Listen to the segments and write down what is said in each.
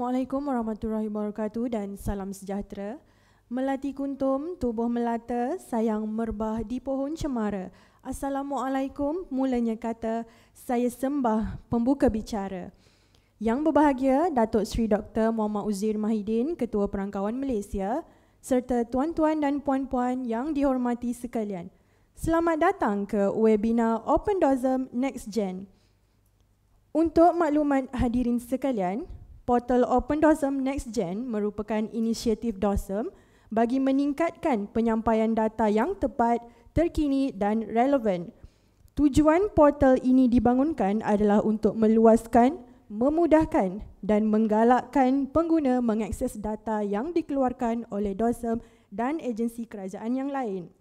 Assalamualaikum warahmatullahi wabarakatuh dan salam sejahtera. Melati kuntum, tubuh melata, sayang merbah di pohon cemara. Assalamualaikum, mulanya kata, saya sembah pembuka bicara. Yang berbahagia, Datuk Seri Dr. Muhammad Uzir Mahidin, Ketua Perangkawan Malaysia, serta tuan-tuan dan puan-puan yang dihormati sekalian. Selamat datang ke webinar Open DOSM Next Gen. Untuk maklumat hadirin sekalian, portal Open DOSM Next Gen merupakan inisiatif DOSM bagi meningkatkan penyampaian data yang tepat, terkini dan relevan. Tujuan portal ini dibangunkan adalah untuk meluaskan, memudahkan dan menggalakkan pengguna mengakses data yang dikeluarkan oleh DOSM dan agensi kerajaan yang lain.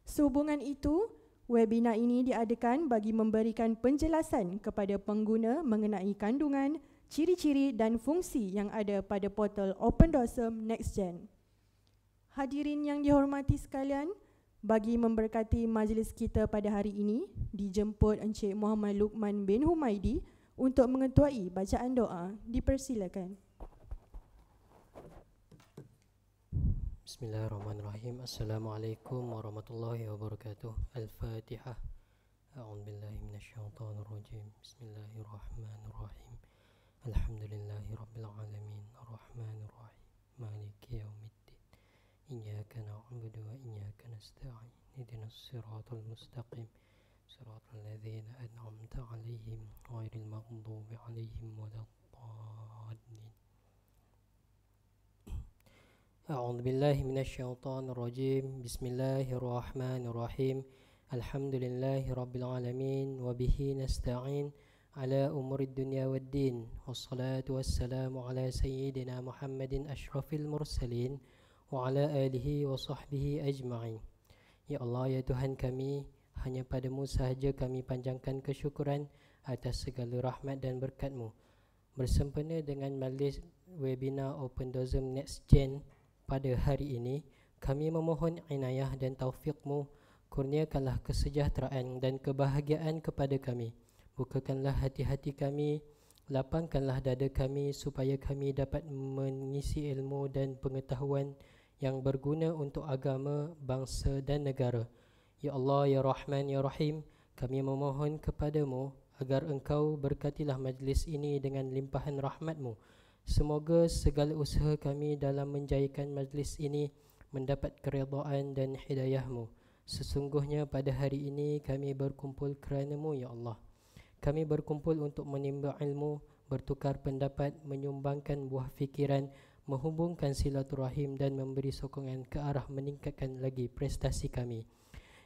Sehubungan itu, webinar ini diadakan bagi memberikan penjelasan kepada pengguna mengenai kandungan, ciri-ciri dan fungsi yang ada pada portal Open DOSM Next Gen. Hadirin yang dihormati sekalian, bagi memberkati majlis kita pada hari ini, dijemput Encik Muhammad Luqman bin Humaidi untuk mengetuai bacaan doa. Dipersilakan. Bismillahirrahmanirrahim. Assalamualaikum warahmatullahi wabarakatuh. Al-Fatihah. A'udzubillahi minasyaitonirrajim. Bismillahirrahmanirrahim. Alhamdulillahi rabbil alamin. Arrahmanirrahim. Maliki yaumiddin. Iyyaka na'budu wa iyyaka nasta'in. Ihdinas siratal mustaqim. Siratal ladzina an'amta 'alaihim ghairil maghdubi 'alaihim waladdallin. أعوذ بالله من الشيطان الرجيم بسم الله الرحمن الرحيم الحمد لله رب العالمين وبه نستعين على أمور الدنيا والدين والصلاة والسلام على سيدنا محمد أشرف المرسلين وعلى آله وصحبه أجمعين. Ya Allah, ya Tuhan kami, hanya padamu sahaja kami panjangkan kesyukuran atas segala rahmat dan berkat-Mu. Bersempena dengan majlis webinar Open DOSM Next Gen pada hari ini, kami memohon inayah dan taufik-Mu, kurniakanlah kesejahteraan dan kebahagiaan kepada kami. Bukakanlah hati-hati kami, lapangkanlah dada kami supaya kami dapat mengisi ilmu dan pengetahuan yang berguna untuk agama, bangsa dan negara. Ya Allah, ya Rahman, ya Rahim, kami memohon kepadamu agar Engkau berkatilah majlis ini dengan limpahan rahmat-Mu. Semoga segala usaha kami dalam menjayakan majlis ini mendapat keredaan dan hidayah-Mu. Sesungguhnya pada hari ini kami berkumpul kerana-Mu, ya Allah. Kami berkumpul untuk menimba ilmu, bertukar pendapat, menyumbangkan buah fikiran, menghubungkan silaturahim dan memberi sokongan ke arah meningkatkan lagi prestasi kami.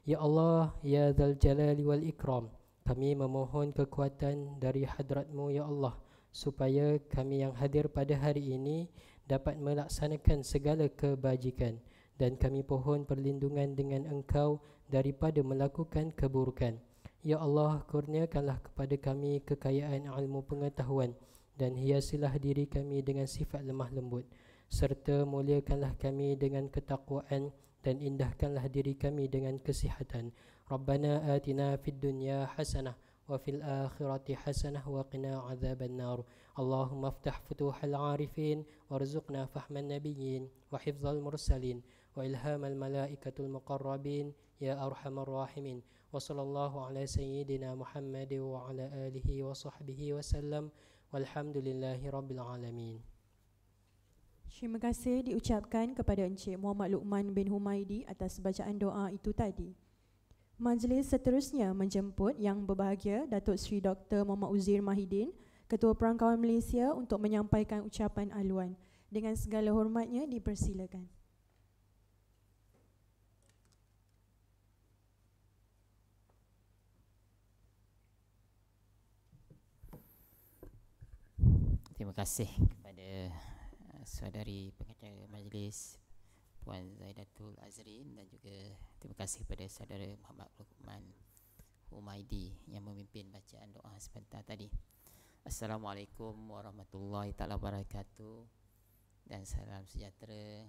Ya Allah, ya Dzal Jalali wal Ikram, kami memohon kekuatan dari hadrat-Mu, ya Allah, supaya kami yang hadir pada hari ini dapat melaksanakan segala kebajikan, dan kami pohon perlindungan dengan Engkau daripada melakukan keburukan. Ya Allah, kurniakanlah kepada kami kekayaan ilmu pengetahuan dan hiasilah diri kami dengan sifat lemah lembut, serta muliakanlah kami dengan ketakwaan dan indahkanlah diri kami dengan kesihatan. Rabbana atina fid dunya hasanah وفي الآخرة حسنة وقنا عذاب النار. اللهم افتح فتوح العارفين وارزقنا فهم النبيين وحفظ المرسلين وإلهام الملائكة المقربين يا أرحم الراحمين. وصلى الله على سيدنا محمد وعلى آله وصحبه وسلم والحمد لله رب العالمين. Terima kasih diucapkan kepada Encik Muhammad Luqman bin Humaidi atas bacaan doa itu tadi. Majlis seterusnya menjemput Yang Berbahagia Datuk Seri Dr. Muhammad Uzir Mahidin, Ketua Perangkawan Malaysia, untuk menyampaikan ucapan aluan. Dengan segala hormatnya, dipersilakan. Terima kasih kepada saudari pengacara majlis Puan Zaidatul Azrin, dan juga terima kasih kepada saudara Muhammad Luqman Humaidi yang memimpin bacaan doa sebentar tadi. Assalamualaikum warahmatullahi taala wabarakatuh dan salam sejahtera.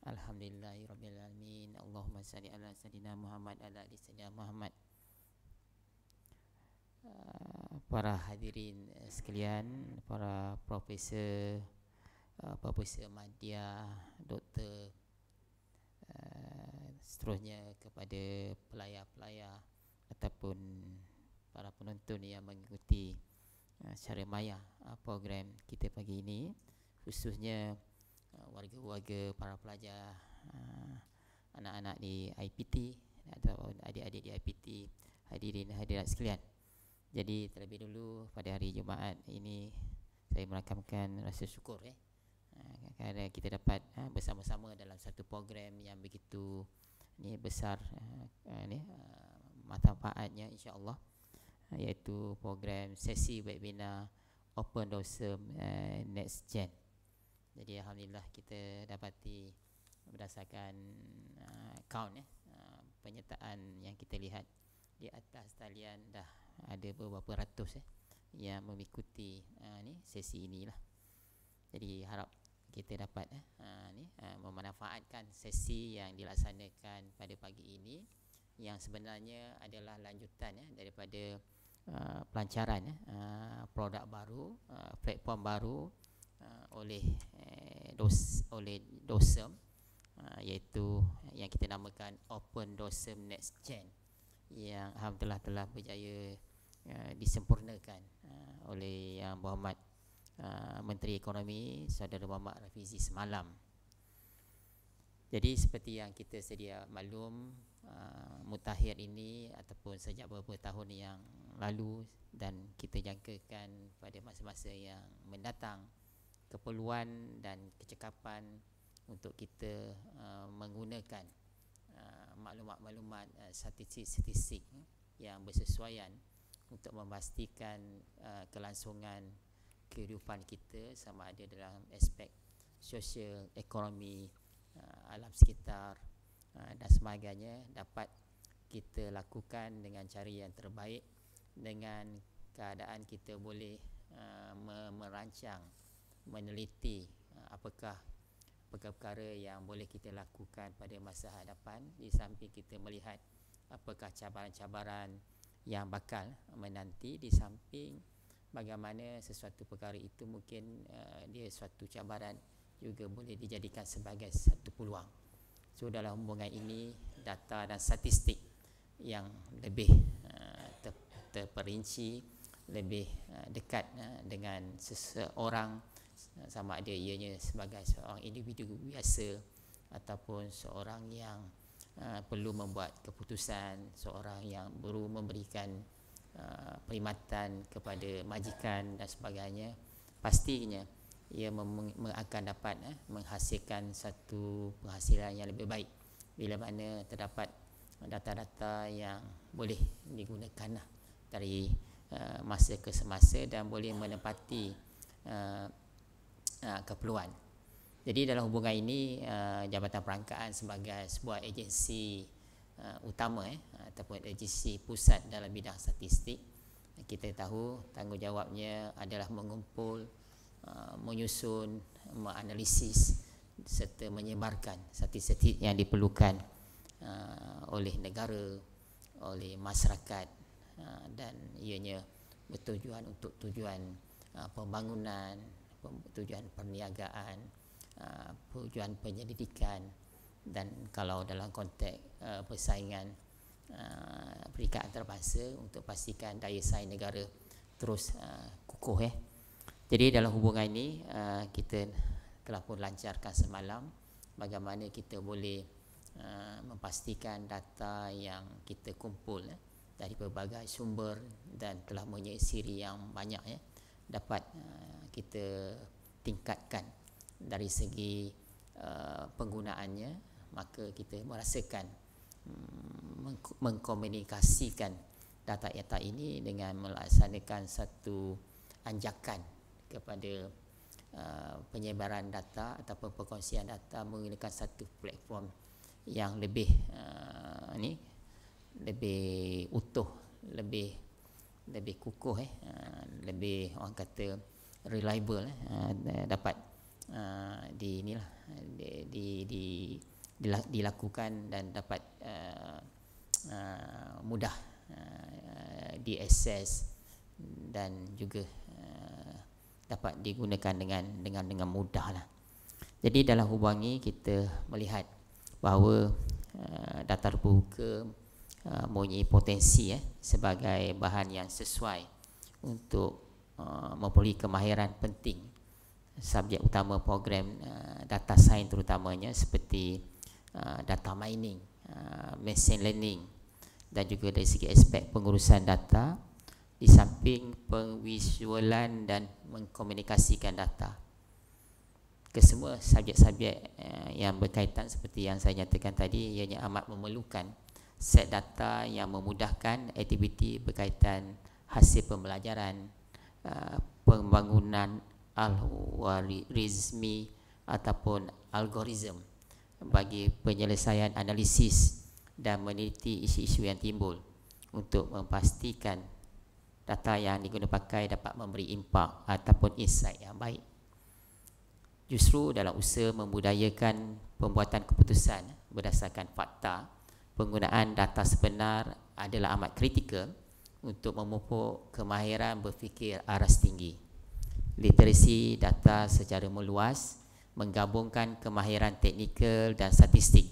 Alhamdulillahirabbil alamin. Allahumma salli ala sayidina Muhammad ala ali sayidina Muhammad. para hadirin sekalian, para profesor, Profesor Madya, Doktor, seterusnya kepada pelayar-pelayar ataupun para penonton yang mengikuti secara maya program kita pagi ini, khususnya warga-warga, para pelajar, anak-anak di IPT atau adik-adik di IPT, hadirin hadirat sekalian. Jadi terlebih dulu pada hari Jumaat ini saya merakamkan rasa syukur kerana kita dapat bersama-sama dalam satu program yang begitu besar manfaatnya insya-Allah, iaitu program sesi webinar Open Dorsum Next Gen. Jadi alhamdulillah kita dapati berdasarkan count penyertaan yang kita lihat di atas talian dah ada beberapa ratus yang mengikuti sesi inilah. Jadi harap kita dapat memanfaatkan sesi yang dilaksanakan pada pagi ini, yang sebenarnya adalah lanjutan daripada pelancaran produk baru, platform baru oleh Dorsum, iaitu yang kita namakan Open Dorsum Next Gen, yang alhamdulillah telah berjaya disempurnakan oleh Yang Berhormat Menteri Ekonomi Saudara Muhammad Rafizi semalam. Jadi seperti yang kita sedia maklum, mutakhir ini ataupun sejak beberapa tahun yang lalu, dan kita jangkakan pada masa-masa yang mendatang, keperluan dan kecekapan untuk kita menggunakan maklumat-maklumat statistik yang bersesuaian untuk memastikan kelangsungan kehidupan kita, sama ada dalam aspek sosial, ekonomi, alam sekitar dan sebagainya, dapat kita lakukan dengan cara yang terbaik, dengan keadaan kita boleh merancang, meneliti apakah perkara-perkara yang boleh kita lakukan pada masa hadapan, di samping kita melihat apakah cabaran-cabaran yang bakal menanti, di samping bagaimana sesuatu perkara itu mungkin dia suatu cabaran juga boleh dijadikan sebagai satu peluang. So dalam hubungan ini, data dan statistik yang lebih terperinci, lebih dekat dengan seseorang, sama ada ianya sebagai seorang individu biasa ataupun seorang yang perlu membuat keputusan, seorang yang perlu memberikan perkhidmatan kepada majikan dan sebagainya, pastinya ia akan dapat menghasilkan satu penghasilan yang lebih baik bila mana terdapat data-data yang boleh digunakan dari masa ke semasa dan boleh menepati keperluan. Jadi dalam hubungan ini, Jabatan Perangkaan sebagai sebuah agensi utama ataupun agensi pusat dalam bidang statistik, kita tahu tanggungjawabnya adalah mengumpul, menyusun, menganalisis serta menyebarkan statistik yang diperlukan oleh negara, oleh masyarakat, dan ianya bertujuan untuk tujuan pembangunan, tujuan perniagaan, tujuan penyelidikan, dan kalau dalam konteks persaingan peringkat antarabangsa untuk pastikan daya saing negara terus kukuh. Jadi dalam hubungan ini kita telah pun lancarkan semalam bagaimana kita boleh memastikan data yang kita kumpul dari pelbagai sumber dan telah mempunyai siri yang banyak dapat kita tingkatkan dari segi penggunaannya. Maka kita merasakan mengkomunikasikan data-data ini dengan melaksanakan satu anjakan kepada penyebaran data ataupun perkongsian data menggunakan satu platform yang lebih lebih utuh, lebih kukuh, lebih orang kata reliable, dapat dilakukan dan dapat mudah diakses dan juga dapat digunakan dengan mudah lah. Jadi dalam hubungan ini kita melihat bahawa data terbuka mempunyai potensi sebagai bahan yang sesuai untuk memperoleh kemahiran penting subjek utama program data science terutamanya seperti data mining, machine learning dan juga dari segi aspek pengurusan data di samping pengvisualan dan mengkomunikasikan data. Kesemua subjek-subjek yang berkaitan seperti yang saya nyatakan tadi, ianya amat memerlukan set data yang memudahkan aktiviti berkaitan hasil pembelajaran, pembangunan algoritmi ataupun algoritma bagi penyelesaian analisis dan meneliti isu-isu yang timbul untuk memastikan data yang digunakan pakai dapat memberi impak ataupun insight yang baik. Justru dalam usaha membudayakan pembuatan keputusan berdasarkan fakta, penggunaan data sebenar adalah amat kritikal untuk memupuk kemahiran berfikir aras tinggi. Literasi data secara meluas menggabungkan kemahiran teknikal dan statistik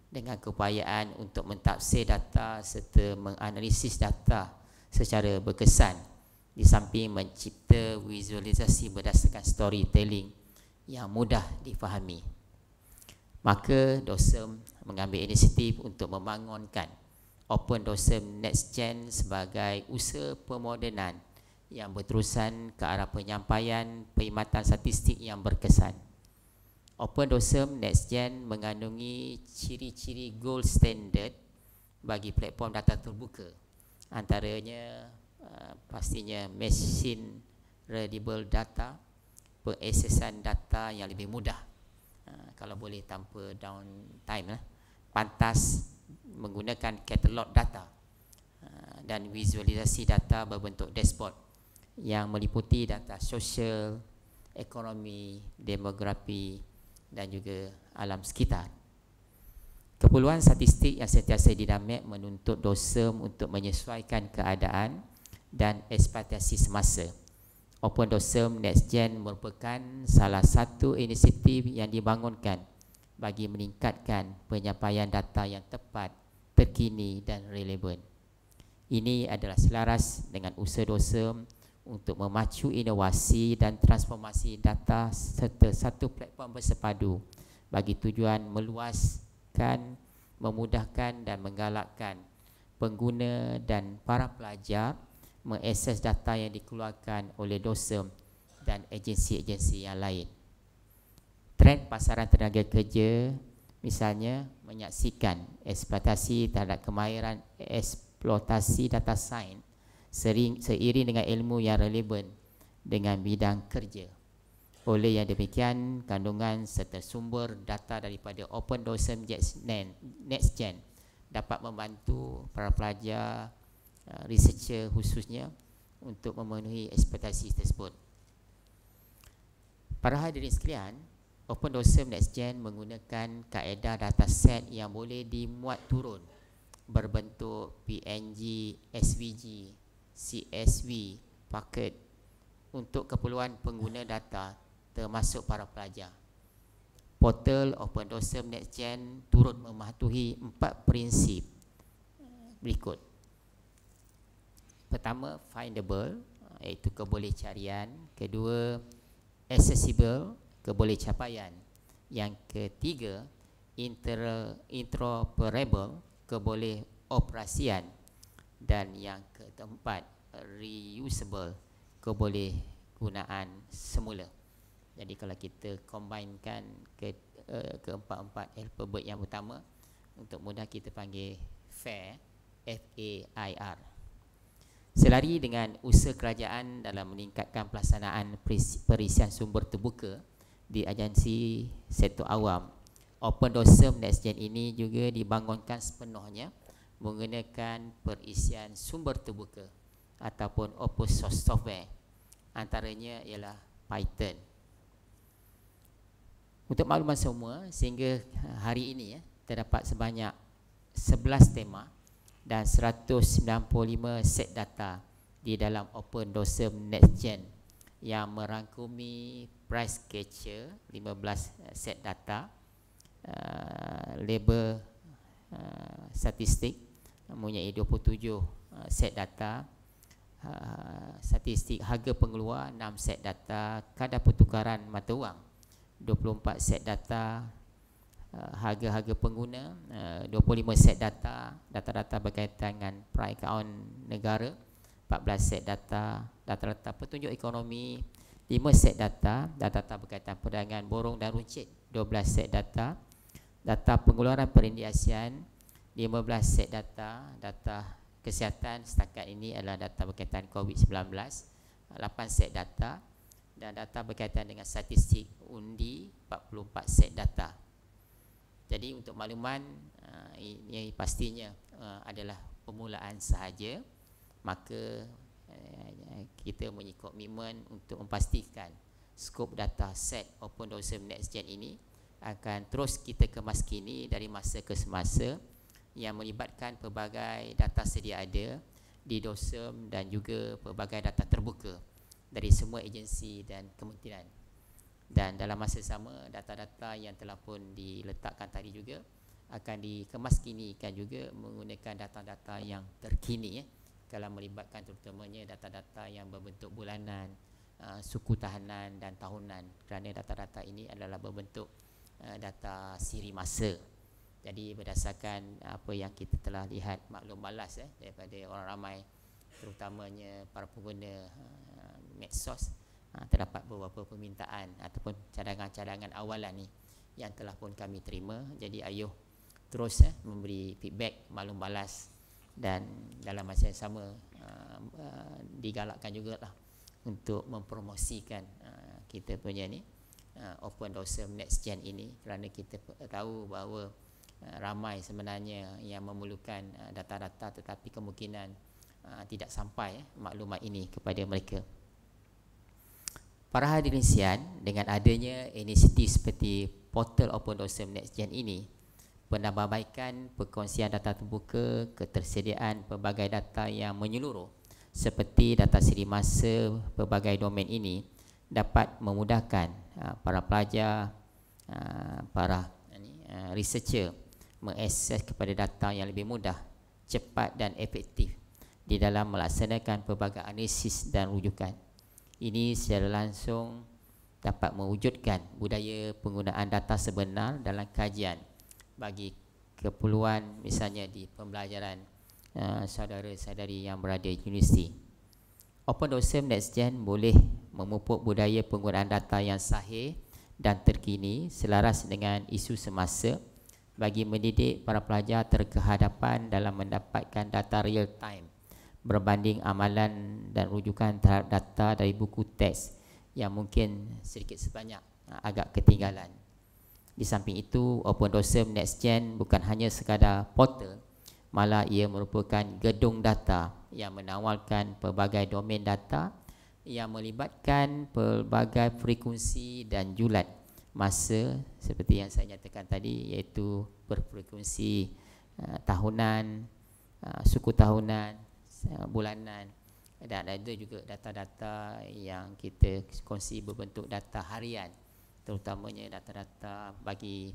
dengan keupayaan untuk mentafsir data serta menganalisis data secara berkesan di samping mencipta visualisasi berdasarkan storytelling yang mudah difahami. Maka DOSM mengambil inisiatif untuk membangunkan Open DOSM NextGen sebagai usaha pemodenan yang berterusan ke arah penyampaian perkhidmatan statistik yang berkesan. Open DOSM NextGen mengandungi ciri-ciri gold standard bagi platform data terbuka. Antaranya pastinya machine readable data, pengaksesan data yang lebih mudah, kalau boleh tanpa downtime lah. Pantas menggunakan katalog data dan visualisasi data berbentuk dashboard yang meliputi data sosial, ekonomi, demografi dan juga alam sekitar. Keperluan statistik yang sentiasa dinamik menuntut DOSM untuk menyesuaikan keadaan dan ekspektasi semasa. Open DOSM NextGen merupakan salah satu inisiatif yang dibangunkan bagi meningkatkan penyampaian data yang tepat, terkini dan relevan. Ini adalah selaras dengan usaha DOSM untuk memacu inovasi dan transformasi data serta satu platform bersepadu bagi tujuan meluaskan, memudahkan dan menggalakkan pengguna dan para pelajar mengakses data yang dikeluarkan oleh DOSM dan agensi-agensi yang lain. Trend pasaran tenaga kerja misalnya menyaksikan eksploitasi terhadap kemahiran eksploitasi data sains seiring dengan ilmu yang relevan dengan bidang kerja. Oleh yang demikian, kandungan serta sumber data daripada Open DOSM NextGen dapat membantu para pelajar, researcher khususnya untuk memenuhi ekspektasi tersebut. Para hadirin sekalian, Open DOSM NextGen menggunakan kaedah dataset yang boleh dimuat turun berbentuk PNG, SVG, CSV, paket untuk keperluan pengguna data termasuk para pelajar. Portal Open DOSM NextGen turut mematuhi 4 prinsip berikut. Pertama, findable, iaitu keboleh carian. Kedua, accessible, keboleh capaian. Yang ketiga, interoperable, keboleh operasian. Dan yang keempat, reusable, keboleh gunaan semula. Jadi kalau kita combinekan keempat-empat alfabet yang utama, untuk mudah kita panggil FAIR, F-A-I-R. Selari dengan usaha kerajaan dalam meningkatkan pelaksanaan perisian sumber terbuka di agensi sektor awam, Open DOSM NextGen ini juga dibangunkan sepenuhnya menggunakan perisian sumber terbuka ataupun open source software. Antaranya ialah Python. Untuk makluman semua, sehingga hari ini terdapat sebanyak 11 tema dan 195 set data di dalam Open Dorsum NextGen yang merangkumi price catcher 15 set data, label statistik mempunyai 27 set data, statistik harga pengeluar 6 set data, kadar pertukaran mata wang 24 set data, harga-harga pengguna 25 set data, data-data berkaitan dengan per-account negara 14 set data, data-data petunjuk ekonomi 5 set data, data-data berkaitan perdagangan borong dan runcit 12 set data, data pengeluaran perindia ASEAN 15 set data, data kesihatan setakat ini adalah data berkaitan COVID-19 8 set data, dan data berkaitan dengan statistik undi 44 set data. Jadi untuk makluman ini pastinya adalah permulaan sahaja, maka kita mempunyai komitmen untuk memastikan skop data set Open Dorsum NextGen ini akan terus kita kemaskini dari masa ke semasa, yang melibatkan pelbagai data sedia ada di Dorsum dan juga pelbagai data terbuka dari semua agensi dan kementerian. Dan dalam masa sama, data-data yang telah pun diletakkan tadi juga akan dikemaskinikan juga menggunakan data-data yang terkini kalau melibatkan terutamanya data-data yang berbentuk bulanan, suku tahanan dan tahunan, kerana data-data ini adalah berbentuk data siri masa. Jadi berdasarkan apa yang kita telah lihat maklum balas daripada orang ramai, terutamanya para pengguna medsos, terdapat beberapa permintaan ataupun cadangan-cadangan awalan ni yang telah pun kami terima. Jadi ayuh terus memberi feedback, maklum balas, dan dalam masa yang sama digalakkan jugalah untuk mempromosikan kita punya ni Open Dorsum NextGen ini, kerana kita tahu bahawa ramai sebenarnya yang memerlukan data-data tetapi kemungkinan tidak sampai maklumat ini kepada mereka. Para hadirin sekalian, dengan adanya inisiatif seperti portal Open Dorsum NextGen ini, penambahbaikan perkongsian data terbuka, ketersediaan pelbagai data yang menyeluruh seperti data siri masa pelbagai domain ini dapat memudahkan para pelajar, para researcher mengakses kepada data yang lebih mudah, cepat dan efektif di dalam melaksanakan pelbagai analisis dan rujukan. Ini secara langsung dapat mewujudkan budaya penggunaan data sebenar dalam kajian bagi keperluan misalnya di pembelajaran saudara-saudari yang berada di universiti. Open Dorsum NextGen boleh memupuk budaya penggunaan data yang sahih dan terkini selaras dengan isu semasa bagi mendidik para pelajar terkehadapan dalam mendapatkan data real time berbanding amalan dan rujukan terhadap data dari buku teks yang mungkin sedikit sebanyak agak ketinggalan. Di samping itu, Open Dorsum NextGen bukan hanya sekadar portal, malah ia merupakan gedung data yang menawarkan pelbagai domain data yang melibatkan pelbagai frekuensi dan julat masa seperti yang saya nyatakan tadi, iaitu berfrekuensi tahunan, suku tahunan, bulanan, dan ada juga data-data yang kita kongsi berbentuk data harian, terutamanya data-data bagi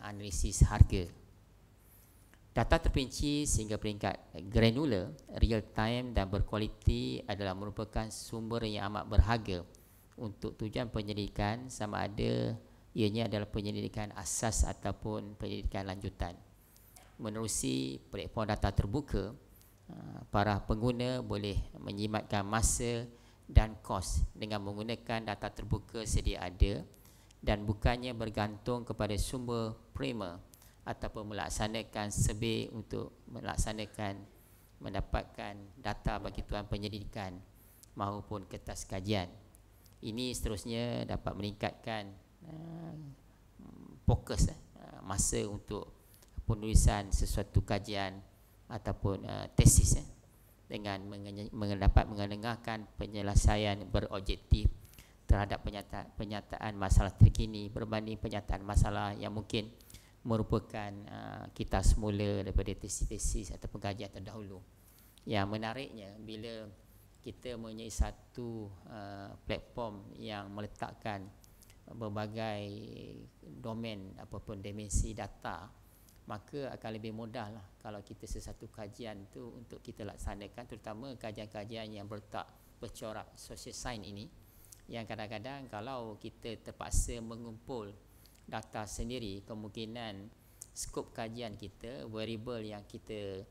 analisis harga. Data terperinci sehingga peringkat granular, real time dan berkualiti adalah merupakan sumber yang amat berharga untuk tujuan penyelidikan, sama ada ianya adalah penyelidikan asas ataupun penyelidikan lanjutan. Menerusi platform data terbuka, para pengguna boleh menjimatkan masa dan kos dengan menggunakan data terbuka sedia ada dan bukannya bergantung kepada sumber primer ataupun melaksanakan survey untuk mendapatkan data bagi tuan penyelidikan maupun kertas kajian. Ini seterusnya dapat meningkatkan fokus masa untuk penulisan sesuatu kajian ataupun tesis dengan dapat mendengarkan penyelesaian berobjektif terhadap penyataan masalah terkini berbanding penyataan masalah yang mungkin merupakan kitas semula daripada tesis-tesis ataupun kajian terdahulu. Yang menariknya, bila kita mempunyai satu platform yang meletakkan berbagai domain ataupun dimensi data, maka akan lebih mudah lah kalau kita sesuatu kajian tu untuk kita laksanakan, terutama kajian-kajian yang bercorak social science ini, yang kadang-kadang kalau kita terpaksa mengumpul data sendiri, kemungkinan skop kajian kita, variable yang kita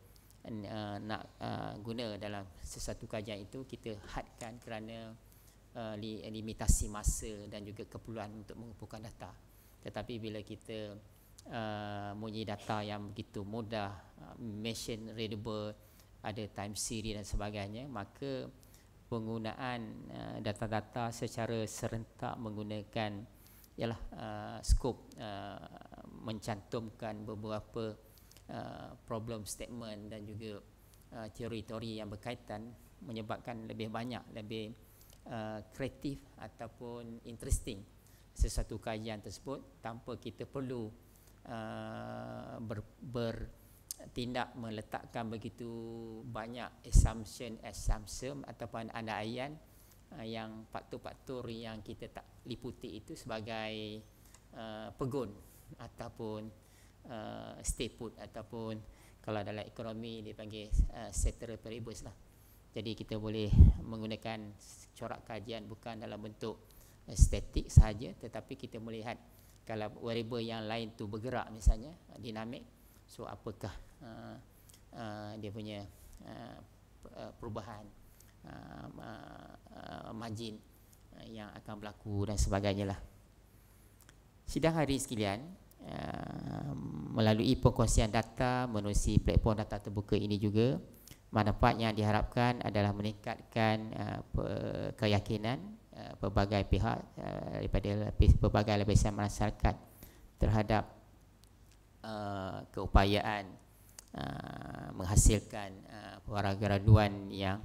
nak guna dalam sesuatu kajian itu kita hadkan kerana limitasi masa dan juga keperluan untuk mengumpulkan data. Tetapi bila kita mempunyai data yang begitu mudah, machine readable, ada time series dan sebagainya, maka penggunaan data-data secara serentak menggunakan ialah skop mencantumkan beberapa problem statement dan juga teori-teori yang berkaitan, menyebabkan lebih banyak, lebih kreatif ataupun interesting sesuatu kajian tersebut, tanpa kita perlu bertindak meletakkan begitu banyak assumption ataupun andaian yang faktor-faktor yang kita tak liputi itu sebagai pegun ataupun stay put, ataupun kalau dalam ekonomi dipanggil ceteris paribus lah. Jadi kita boleh menggunakan corak kajian bukan dalam bentuk statik sahaja, tetapi kita melihat kalau variable yang lain tu bergerak, misalnya dinamik, so apakah dia punya perubahan margin yang akan berlaku dan sebagainya lah. Sidang hari sekalian, melalui perkongsian data menerusi platform data terbuka ini juga, manfaat yang diharapkan adalah meningkatkan keyakinan pelbagai pihak daripada pelbagai lapisan masyarakat terhadap keupayaan menghasilkan para graduan yang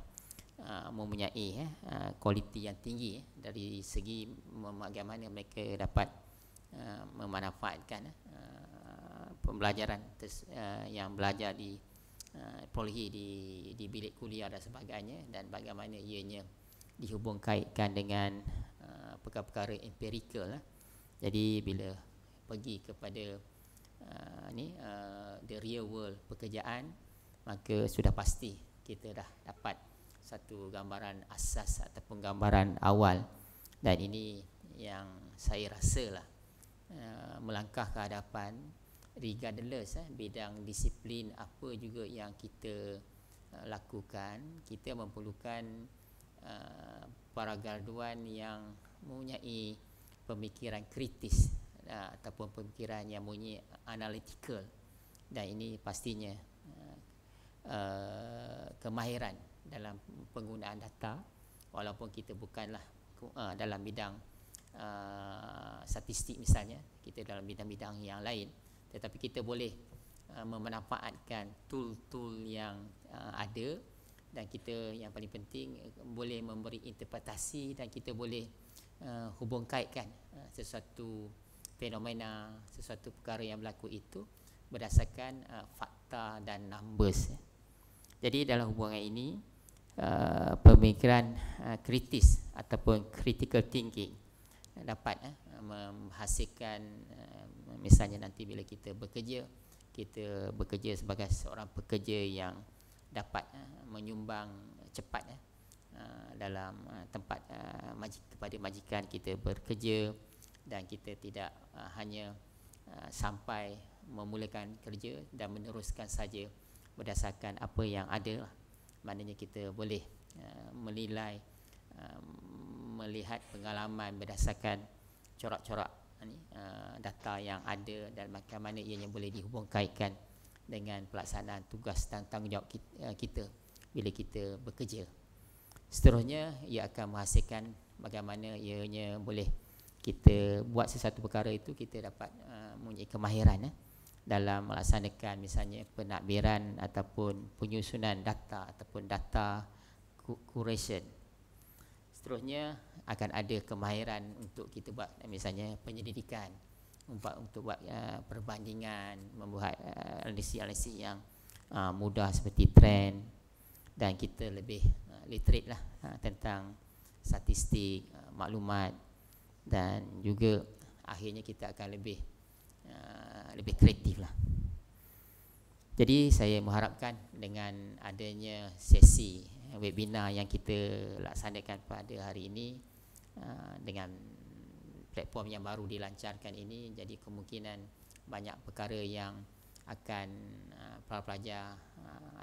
mempunyai kualiti yang tinggi dari segi bagaimana mereka dapat memanfaatkan pembelajaran yang belajar di poly di bilik kuliah dan sebagainya, dan bagaimana ianya dihubung kaitkan dengan perkara-perkara empirikal lah. Jadi bila pergi kepada the real world pekerjaan, maka sudah pasti kita dah dapat satu gambaran asas ataupun gambaran awal, dan ini yang saya rasa lah melangkah ke hadapan, regardless bidang disiplin apa juga yang kita lakukan, kita memerlukan para graduan yang mempunyai pemikiran kritis ataupun pemikiran yang mempunyai analytical, dan ini pastinya kemahiran dalam penggunaan data, walaupun kita bukanlah dalam bidang statistik misalnya, kita dalam bidang-bidang yang lain, tetapi kita boleh memanfaatkan tool-tool yang ada, dan kita yang paling penting boleh memberi interpretasi, dan kita boleh hubung kaitkan sesuatu fenomena, sesuatu perkara yang berlaku itu berdasarkan fakta dan numbers. Jadi dalam hubungan ini pemikiran kritis ataupun critical thinking dapat menghasilkan, misalnya nanti bila kita bekerja sebagai seorang pekerja yang dapat menyumbang cepat dalam tempat kepada majikan kita bekerja, dan kita tidak hanya sampai memulakan kerja dan meneruskan saja berdasarkan apa yang ada. Maknanya kita boleh menilai, melihat pengalaman berdasarkan corak-corak data yang ada, dan bagaimana ianya boleh dihubung kaitkan dengan pelaksanaan tugas dan tanggungjawab kita bila kita bekerja. Seterusnya, ia akan menghasilkan bagaimana ianya boleh kita buat sesuatu perkara itu, kita dapat mempunyai kemahiran dalam melaksanakan misalnya penadbiran ataupun penyusunan data ataupun data curation. Seterusnya akan ada kemahiran untuk kita buat misalnya penyelidikan, untuk buat perbandingan, membuat analisis yang mudah seperti trend, dan kita lebih literate lah tentang statistik, maklumat, dan juga akhirnya kita akan lebih kreatif lah. Jadi saya mengharapkan dengan adanya sesi webinar yang kita laksanakan pada hari ini, dengan platform yang baru dilancarkan ini, jadi kemungkinan banyak perkara yang akan para pelajar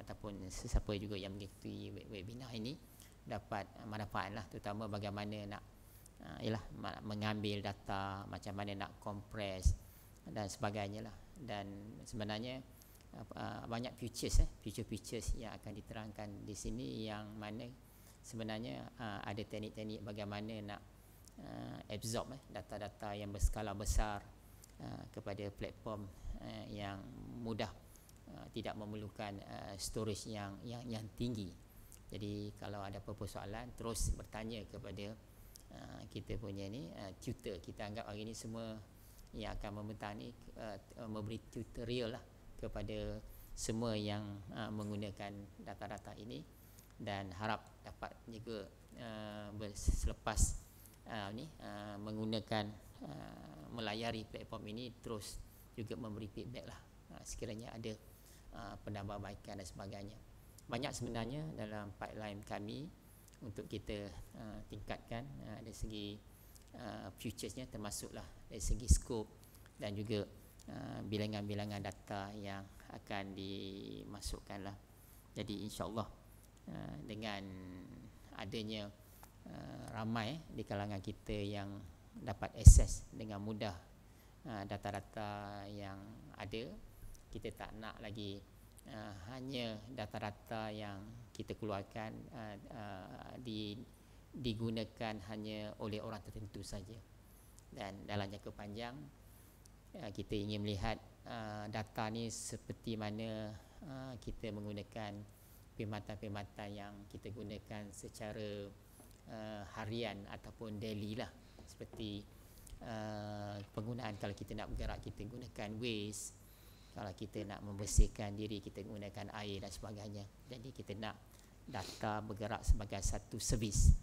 ataupun sesiapa juga yang mengikuti webinar ini dapat manfaat lah, terutama bagaimana nak mengambil data, macam mana nak kompres dan sebagainya lah. Dan sebenarnya banyak features yang akan diterangkan di sini, yang mana sebenarnya ada teknik-teknik bagaimana nak absorb data-data yang berskala besar kepada platform yang mudah, tidak memerlukan storage yang tinggi. Jadi kalau ada apa-apa soalan, terus bertanya kepada kita punya ni tutor. Kita anggap hari ni semua yang akan membentang ni memberi tutorial lah kepada semua yang menggunakan data-data ini, dan harap dapat juga selepas menggunakan melayari platform ini, terus juga memberi feedback lah sekiranya ada penambahbaikan dan sebagainya. Banyak sebenarnya dalam pipeline kami untuk kita tingkatkan dari segi featuresnya, termasuklah dari segi scope dan juga bilangan-bilangan data yang akan dimasukkan lah. Jadi insyaAllah dengan adanya ramai di kalangan kita yang dapat akses dengan mudah data-data yang ada, kita tak nak lagi hanya data-data yang kita keluarkan digunakan hanya oleh orang tertentu saja. Dan dalam jangka panjang kita ingin melihat data ni seperti mana kita menggunakan perkhidmatan-perkhidmatan yang kita gunakan secara harian ataupun daily lah, seperti penggunaan kalau kita nak bergerak kita gunakan Waze, kalau kita nak membersihkan diri kita gunakan air dan sebagainya. Jadi kita nak data bergerak sebagai satu servis.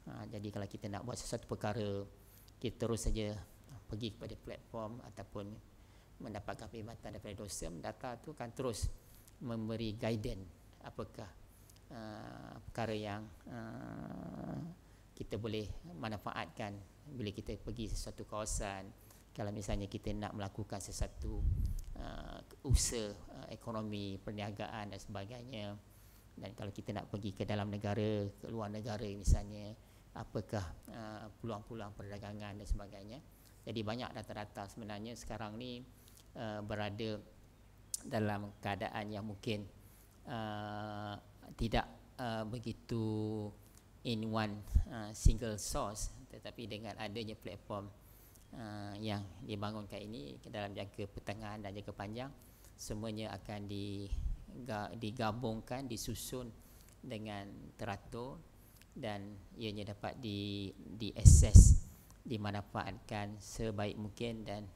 Jadi kalau kita nak buat sesuatu perkara, kita terus saja pergi kepada platform ataupun mendapatkan perkhidmatan daripada dosen, data tu akan terus memberi guidance apakah perkara yang kita boleh manfaatkan bila kita pergi sesuatu kawasan. Kalau misalnya kita nak melakukan sesuatu usaha ekonomi, perniagaan dan sebagainya, dan kalau kita nak pergi ke dalam negara, ke luar negara misalnya, apakah peluang-peluang perdagangan dan sebagainya. Jadi banyak data-data sebenarnya sekarang ni berada dalam keadaan yang mungkin tidak begitu in one single source, tetapi dengan adanya platform yang dibangunkan ini dalam jangka pertengahan dan jangka panjang, semuanya akan digabungkan, disusun dengan teratur, dan ianya dapat diakses, dimanfaatkan sebaik mungkin dan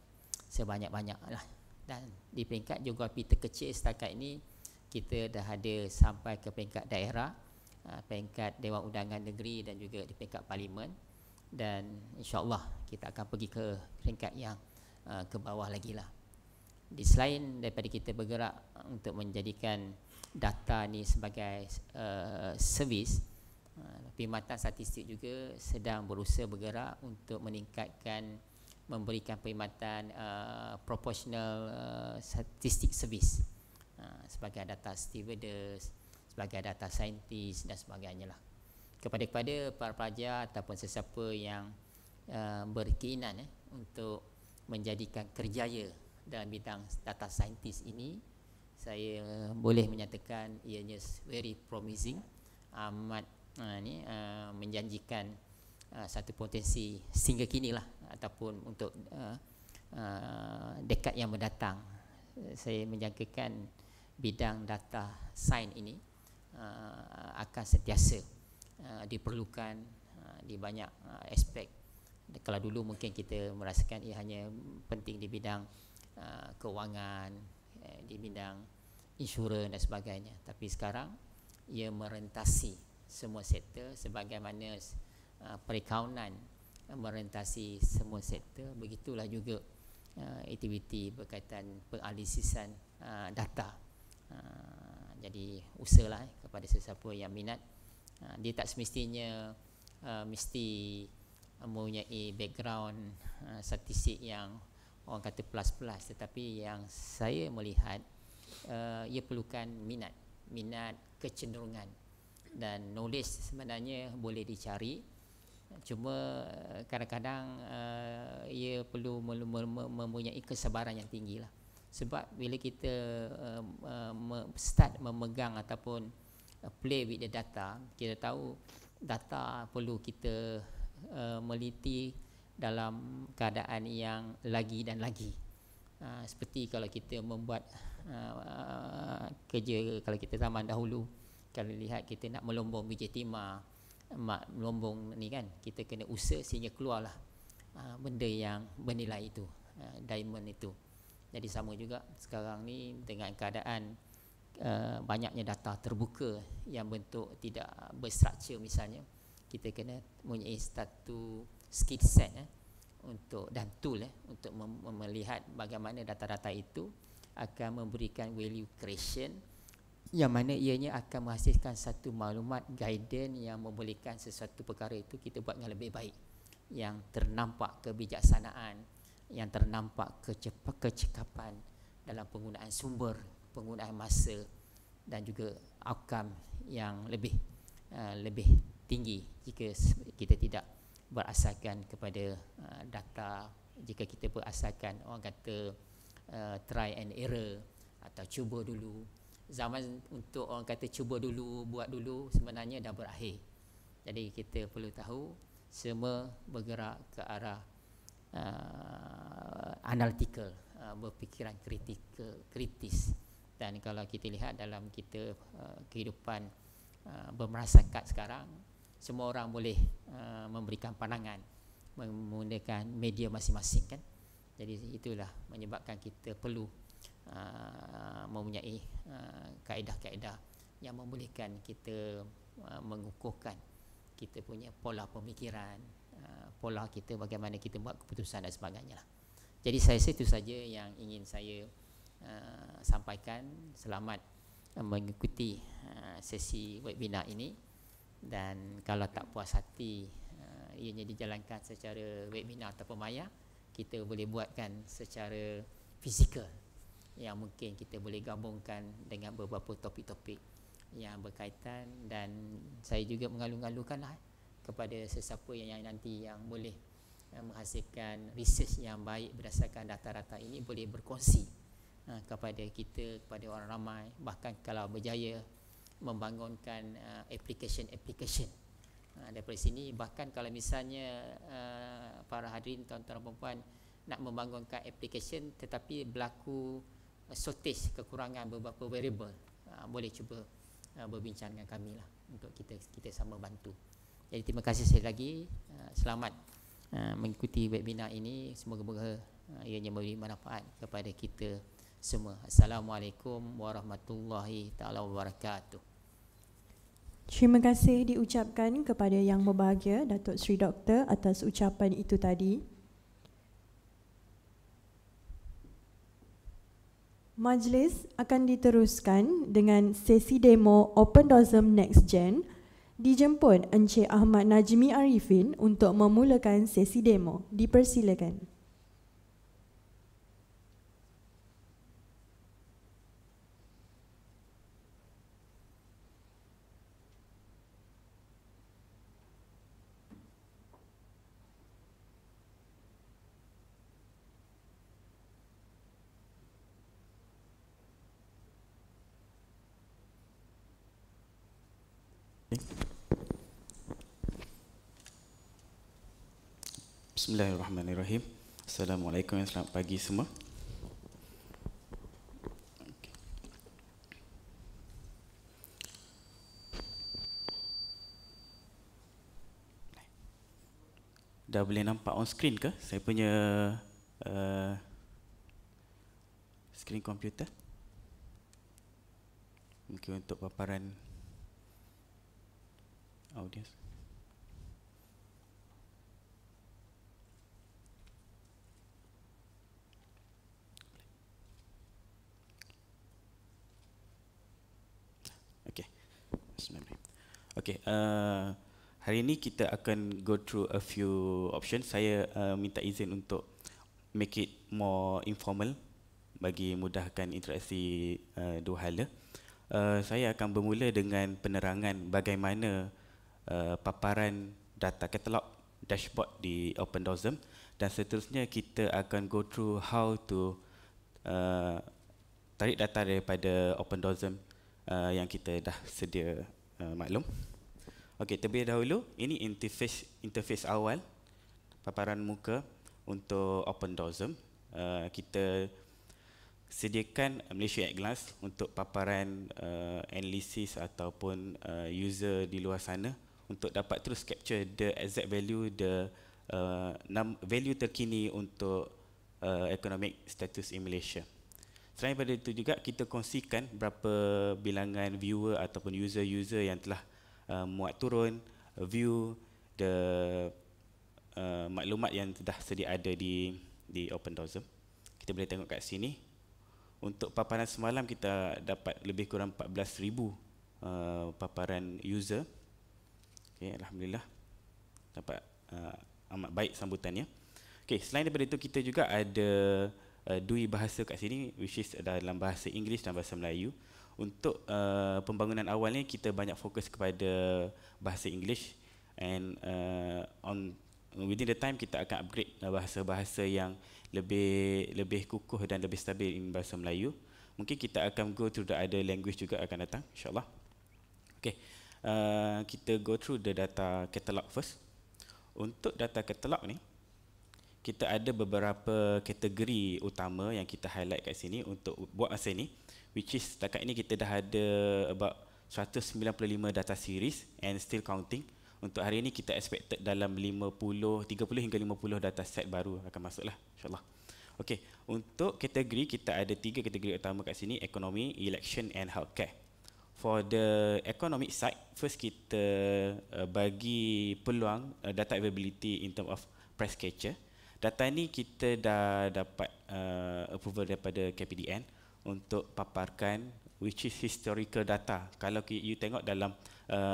sebanyak-banyak lah. Dan di peringkat geografi terkecil setakat ini, kita dah ada sampai ke peringkat daerah, peringkat Dewan Undangan Negeri dan juga di peringkat Parlimen, dan insyaAllah kita akan pergi ke peringkat yang ke bawah lagi lah. Di selain daripada kita bergerak untuk menjadikan data ni sebagai servis, perkhidmatan statistik juga sedang berusaha bergerak untuk meningkatkan, memberikan perkhidmatan proportional statistik servis sebagai data stewardess, sebagai data scientist dan sebagainya lah, kepada para pelajar ataupun sesiapa yang berkeinginan untuk menjadikan kerjaya dalam bidang data scientist ini. Saya boleh menyatakan ianya very promising, amat menjanjikan satu potensi sehingga kini lah, ataupun untuk dekad yang mendatang. Saya menjangkakan bidang data science ini akan sentiasa diperlukan di banyak aspek. Kalau dulu mungkin kita merasakan ia hanya penting di bidang kewangan, di bidang insurans dan sebagainya, tapi sekarang ia merentasi semua sektor, sebagaimana perakaunan merentasi semua sektor, begitulah juga aktiviti berkaitan penganalisisan data. Jadi usahalah kepada sesiapa yang minat, dia tak semestinya mesti mempunyai background statistik yang orang kata plus-plus, tetapi yang saya melihat ia perlukan minat, kecenderungan, dan knowledge sebenarnya boleh dicari, cuma kadang-kadang ia perlu mempunyai kesabaran yang tinggi lah. Sebab bila kita start memegang ataupun play with the data, kita tahu data perlu kita meliti dalam keadaan yang lagi dan lagi. Seperti kalau kita membuat kerja, kalau kita zaman dahulu, kalau lihat kita nak melombong biji timah, melombong ni kan, kita kena usaha sehingga keluarlah benda yang bernilai itu, diamond itu. Jadi sama juga sekarang ni dengan keadaan banyaknya data terbuka yang bentuk tidak berstruktur misalnya, kita kena mempunyai satu skill set untuk dan tool untuk melihat bagaimana data-data itu akan memberikan value creation, yang mana ianya akan menghasilkan satu maklumat guidance yang membolehkan sesuatu perkara itu kita buat dengan lebih baik, yang ternampak kebijaksanaan, yang ternampak kecekapan dalam penggunaan sumber, penggunaan masa, dan juga outcome yang lebih tinggi jika kita tidak berasaskan kepada data. Jika kita berasaskan, orang kata try and error atau cuba dulu, zaman untuk orang kata cuba dulu, buat dulu sebenarnya dah berakhir. Jadi kita perlu tahu semua bergerak ke arah analytical, berfikiran kritis. Dan kalau kita lihat dalam kita kehidupan bermasyarakat sekarang, semua orang boleh memberikan pandangan menggunakan media masing-masing kan. Jadi itulah menyebabkan kita perlu mempunyai kaedah-kaedah yang membolehkan kita mengukuhkan kita punya pola pemikiran, pola kita bagaimana kita buat keputusan dan sebagainya lah. Jadi saya itu saja yang ingin saya sampaikan. Selamat mengikuti sesi webinar ini, dan kalau tak puas hati ianya dijalankan secara webinar ataupun maya, kita boleh buatkan secara fizikal, yang mungkin kita boleh gabungkan dengan beberapa topik-topik yang berkaitan. Dan saya juga mengalu-alukanlah kepada sesiapa yang nanti yang boleh menghasilkan research yang baik berdasarkan data-data ini, boleh berkongsi kepada kita, kepada orang ramai. Bahkan kalau berjaya membangunkan application daripada sini, bahkan kalau misalnya para hadirin, tuan-tuan dan puan-puan, nak membangunkan application tetapi berlaku shortage, kekurangan beberapa variable, boleh cuba berbincang dengan kami lah, untuk kita sama bantu. Jadi terima kasih sekali lagi. Selamat mengikuti webinar ini. Semoga-moga ianya memberi manfaat kepada kita semua. Assalamualaikum warahmatullahi taala wabarakatuh. Terima kasih diucapkan kepada Yang Berbahagia Datuk Seri Doktor atas ucapan itu tadi. Majlis akan diteruskan dengan sesi demo OpenDOSM Next Gen. Dijemput Encik Ahmad Najmi Arifin untuk memulakan sesi demo. Dipersilakan. Bismillahirrahmanirrahim. Assalamualaikum dan selamat pagi semua. Dah boleh nampak on screen ke saya punya screen komputer? Mungkin untuk paparan audience. Okay. Bismillahirrahmanirrahim. Okay, hari ini kita akan go through a few options. Saya minta izin untuk make it more informal bagi mudahkan interaksi dua hala. Saya akan bermula dengan penerangan bagaimana paparan data katalog dashboard di OpenDOSM, dan seterusnya kita akan go through how to tarik data daripada OpenDOSM yang kita dah sedia maklum. Okey, terlebih dahulu ini interface awal paparan muka untuk OpenDOSM. Kita sediakan Malaysia Atlas untuk paparan analisis ataupun user di luar sana untuk dapat terus capture the exact value, the value terkini untuk economic status in Malaysia. Selain daripada itu juga kita kongsikan berapa bilangan viewer ataupun user-user yang telah muat turun, view the maklumat yang dah sedia ada di OpenDOSM. Kita boleh tengok kat sini. Untuk paparan semalam kita dapat lebih kurang 14,000 paparan user. Okay, alhamdulillah dapat amat baik sambutannya. Okay, selain daripada itu kita juga ada dui bahasa kat sini, which is dalam bahasa Inggeris dan bahasa Melayu. Untuk pembangunan awalnya kita banyak fokus kepada bahasa English, and within the time kita akan upgrade bahasa-bahasa yang lebih kukuh dan lebih stabil in bahasa Melayu. Mungkin kita akan go through the other language juga akan datang, insyaAllah. Okay, kita go through the data catalog first. Untuk data catalog ni, kita ada beberapa kategori utama yang kita highlight kat sini untuk buat masa ini, which is setakat ini kita dah ada about 195 data series and still counting. Untuk hari ini kita expected dalam 30 hingga 50 data set baru akan masuklah, insyaAllah. Okey, untuk kategori kita ada 3 kategori utama kat sini: ekonomi, election and healthcare. For the economic side, first kita bagi peluang data availability in term of price catcher. Data ni kita dah dapat approval daripada KPDN untuk paparkan, which is historical data. Kalau you tengok dalam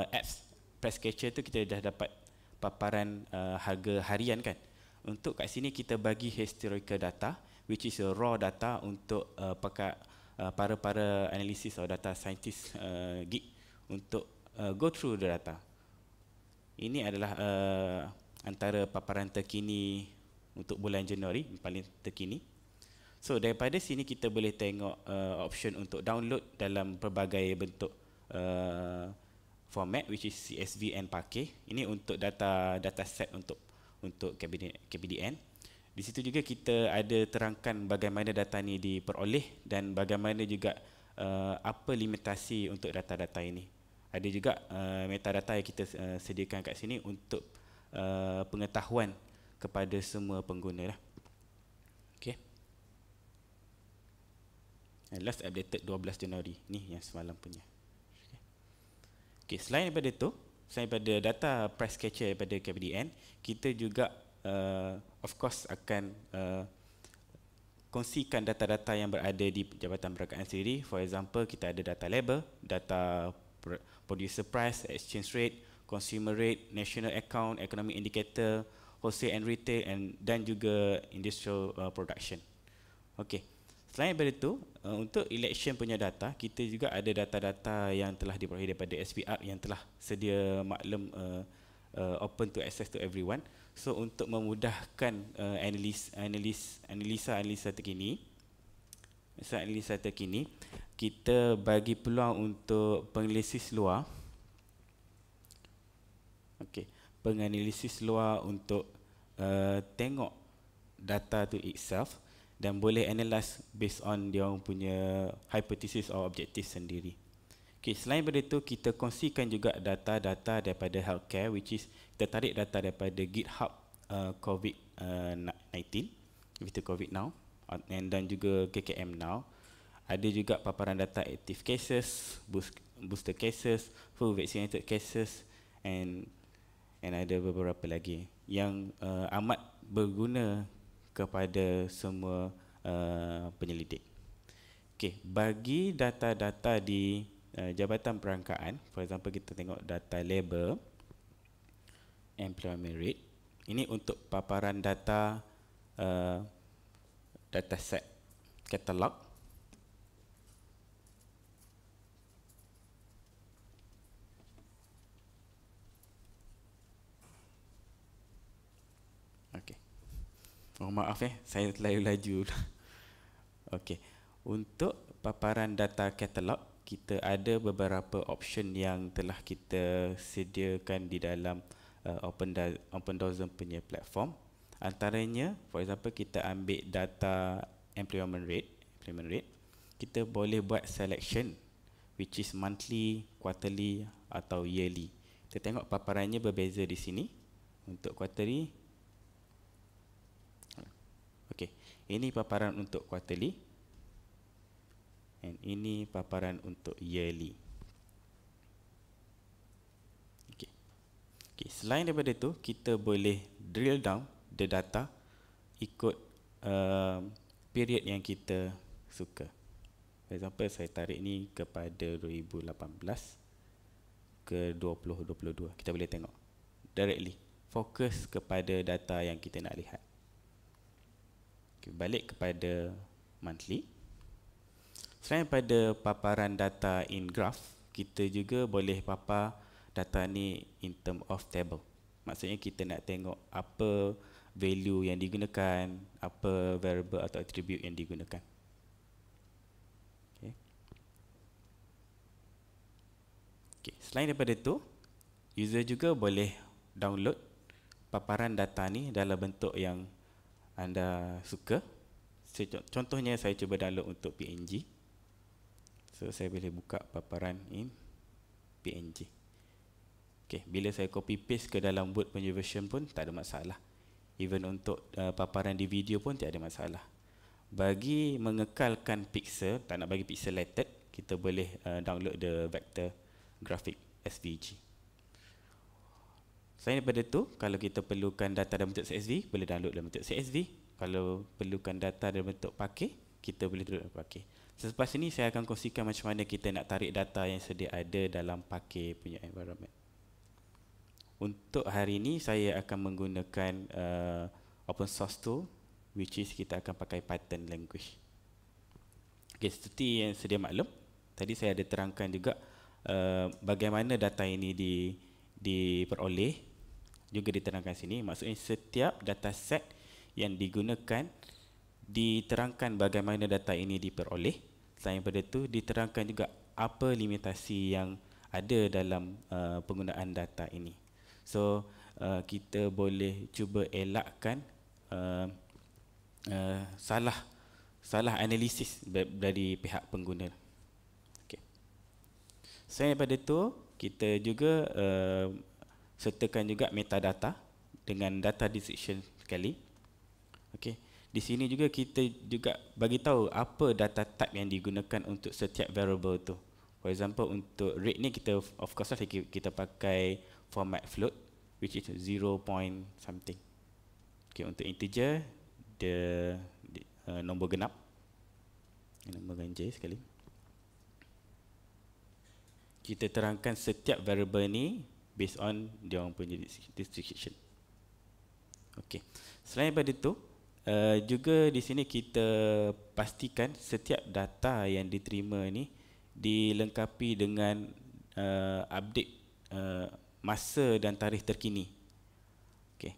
apps price catcher tu kita dah dapat paparan harga harian kan. Untuk kat sini kita bagi historical data, which is a raw data untuk para analisis atau data scientist geek untuk go through the data. Ini adalah antara paparan terkini untuk bulan Januari, paling terkini. So daripada sini kita boleh tengok option untuk download dalam pelbagai bentuk format, which is CSV and package. Ini untuk data set untuk KPDN. Di situ juga kita ada terangkan bagaimana data ni diperoleh dan bagaimana juga apa limitasi untuk data-data ini. Ada juga metadata yang kita sediakan kat sini untuk pengetahuan kepada semua pengguna lah. Okay. Last updated 12 Januari. Ni yang semalam punya. Okay, selain daripada itu, selain daripada data price catcher daripada KPDN, kita juga of course akan kongsikan data-data yang berada di Jabatan Perniagaan sendiri. For example, kita ada data labor, data producer price, exchange rate, consumer rate, national account, economic indicator, wholesale and retail, dan juga industrial production. Okey. Selain daripada itu, untuk election punya data, kita juga ada data-data yang telah diperoleh daripada SPR yang telah sedia maklum open to access to everyone. So untuk memudahkan analisa terkini, kita bagi peluang untuk penganalisis luar. Okey, penganalisis luar untuk tengok data tu itself dan boleh analyze based on dia orang punya hypothesis atau objektif sendiri. Okay, selain daripada itu kita kongsikan juga data-data daripada healthcare, which is kita tarik data daripada GitHub COVID-19, with COVID now, dan juga KKM now. Ada juga paparan data active cases, booster cases, full vaccinated cases, and ada beberapa lagi yang amat berguna kepada semua penyelidik. Okey, bagi data-data di Jabatan Perangkaan, for example kita tengok data labor, employment rate, ini untuk paparan data data set katalog. Okey. Oh maaf saya terlalu laju. Okey. Untuk paparan data katalog, kita ada beberapa option yang telah kita sediakan di dalam OpenDOSM punya platform. Antaranya, for example, kita ambil data employment rate, kita boleh buat selection which is monthly, quarterly atau yearly. Kita tengok paparannya berbeza di sini. Untuk quarterly, okey, ini paparan untuk quarterly, dan ini paparan untuk yearly. Okay, selain daripada itu, kita boleh drill down the data ikut period yang kita suka. For example, saya tarik ni kepada 2018 ke 2022. Kita boleh tengok directly, fokus kepada data yang kita nak lihat. Okay, balik kepada monthly. Selain pada paparan data in graph, kita juga boleh papar data ni in term of table. Maksudnya kita nak tengok apa value yang digunakan, apa variable atau attribute yang digunakan. Okay. Okay. Selain daripada itu, user juga boleh download paparan data ni dalam bentuk yang anda suka. Contohnya saya cuba download untuk PNG. So saya boleh buka paparan in PNG. Okay, bila saya copy paste ke dalam Word punya version pun tak ada masalah. Even untuk paparan di video pun tak ada masalah. Bagi mengekalkan pixel, tak nak bagi pixelated, kita boleh download the vector graphic SVG. Selain daripada itu, kalau kita perlukan data dalam bentuk CSV, boleh download dalam bentuk CSV. Kalau perlukan data dalam bentuk package, kita boleh download dalam package. Selepas ini saya akan kongsikan macam mana kita nak tarik data yang sedia ada dalam package punya environment. Untuk hari ini saya akan menggunakan open source tool, which is kita akan pakai Python language. Okay, seperti yang sedia maklum, tadi saya ada terangkan juga bagaimana data ini diperoleh, juga diterangkan sini. Maksudnya setiap data set yang digunakan diterangkan bagaimana data ini diperoleh. Selain daripada itu, diterangkan juga apa limitasi yang ada dalam penggunaan data ini. So kita boleh cuba elakkan salah analisis dari pihak pengguna. Okay. Selain daripada itu, kita juga sertakan juga metadata dengan data description sekali. Okay. Di sini juga kita juga bagi tahu apa data type yang digunakan untuk setiap variable tu. For example, untuk rate ni kita of course lah kita pakai format float, which is 0 point something. Okay, untuk integer nombor genap, nombor ganjil sekali. Kita terangkan setiap variable ni based on dia orang punya description. Okay. Selain daripada itu, juga di sini kita pastikan setiap data yang diterima ni dilengkapi dengan update masa dan tarikh terkini. Okay.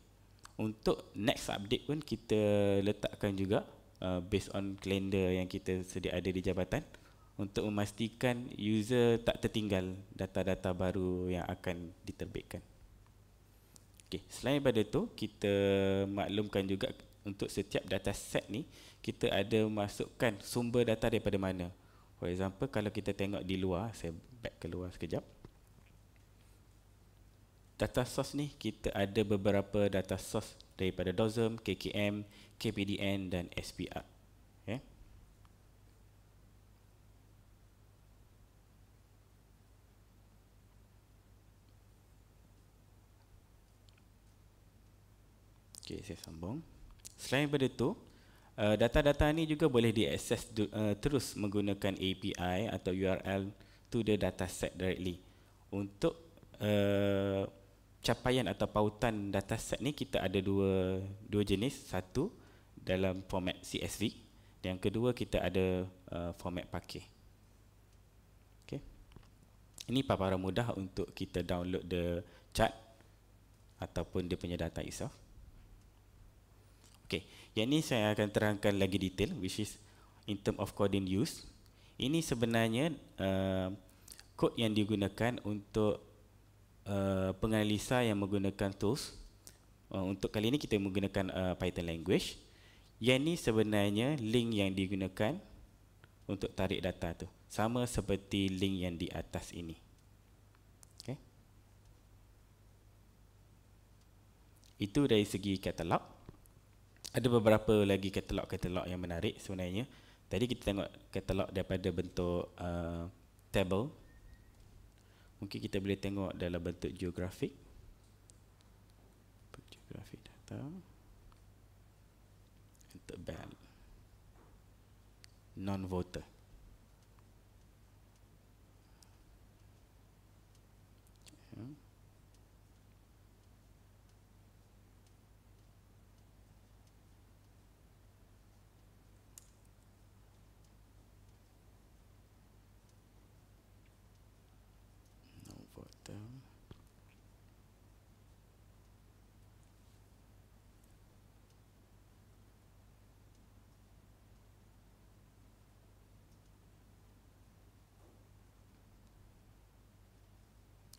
Untuk next update pun kita letakkan juga based on kalender yang kita sedia ada di jabatan, untuk memastikan user tak tertinggal data-data baru yang akan diterbitkan. Okay. Selain daripada itu, kita maklumkan juga untuk setiap data set ni kita ada masukkan sumber data daripada mana. For example, kalau kita tengok di luar, saya back keluar sekejap. Data source ni kita ada beberapa data source daripada DOSM, KKM, KPDN dan SPR. Okay. Okey, saya sambung. Selain daripada itu, data-data ni juga boleh diakses terus menggunakan API atau URL to the dataset directly. Untuk capaian atau pautan dataset ni kita ada dua jenis. Satu dalam format CSV, dan yang kedua kita ada format pakai. Okay. Ini paparan mudah untuk kita download the chart ataupun dia punya data itself. Okay, yang ni saya akan terangkan lagi detail, which is in term of coding use. Ini sebenarnya kod yang digunakan untuk penganalisa yang menggunakan tools. Untuk kali ini kita menggunakan Python language. Yang ni sebenarnya link yang digunakan untuk tarik data tu, sama seperti link yang di atas ini. Okay. Itu dari segi katalog. Ada beberapa lagi katalog-katalog yang menarik sebenarnya. Tadi kita tengok katalog daripada bentuk table. Mungkin kita boleh tengok dalam bentuk geografik. Geografik data. Untuk band. Non-voter.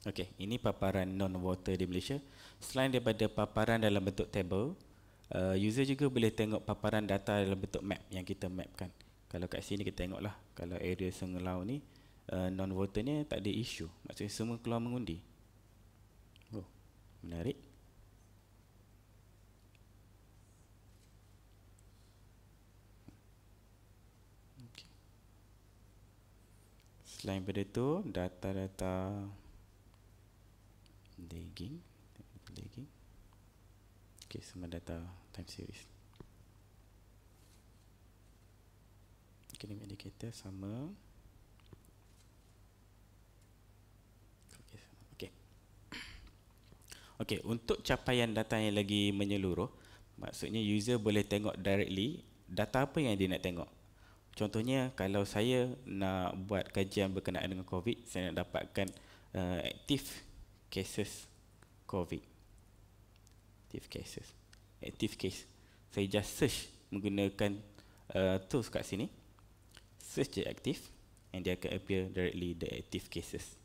Okey, ini paparan non-voter di Malaysia. Selain daripada paparan dalam bentuk table, user juga boleh tengok paparan data dalam bentuk map yang kita mapkan. Kalau kat sini kita tengoklah, kalau area Sengelau ni non-voter ni tak ada isu. Maksudnya semua keluar mengundi. Oh, menarik. Okay. Selain daripada itu, data-data lagging. Okay, semua data time series. Academic indicator sama. Okay. Okay, untuk capaian data yang lagi menyeluruh, maksudnya user boleh tengok directly data apa yang dia nak tengok. Contohnya, kalau saya nak buat kajian berkenaan dengan COVID, saya nak dapatkan active cases COVID. Active case. Saya just search menggunakan tools kat sini. Search je active, and dia akan appear directly the active cases.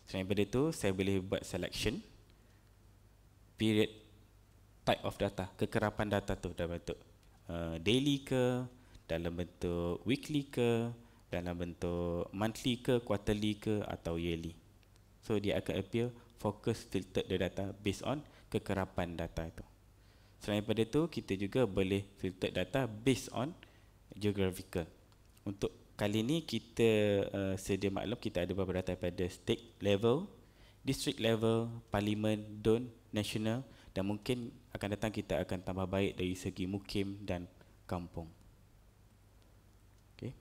Selain daripada itu, saya boleh buat selection period, type of data, kekerapan data tu dalam bentuk daily ke, dalam bentuk weekly ke, dalam bentuk monthly ke, quarterly ke, atau yearly. So dia akan appear focus filtered the data based on kekerapan data itu. Selain daripada itu, kita juga boleh filter data based on geographical. Untuk kali ini kita sedia maklum kita ada beberapa data pada state level, district level, parlimen, DUN, national, dan mungkin akan datang kita akan tambah baik dari segi mukim dan kampung. Okay.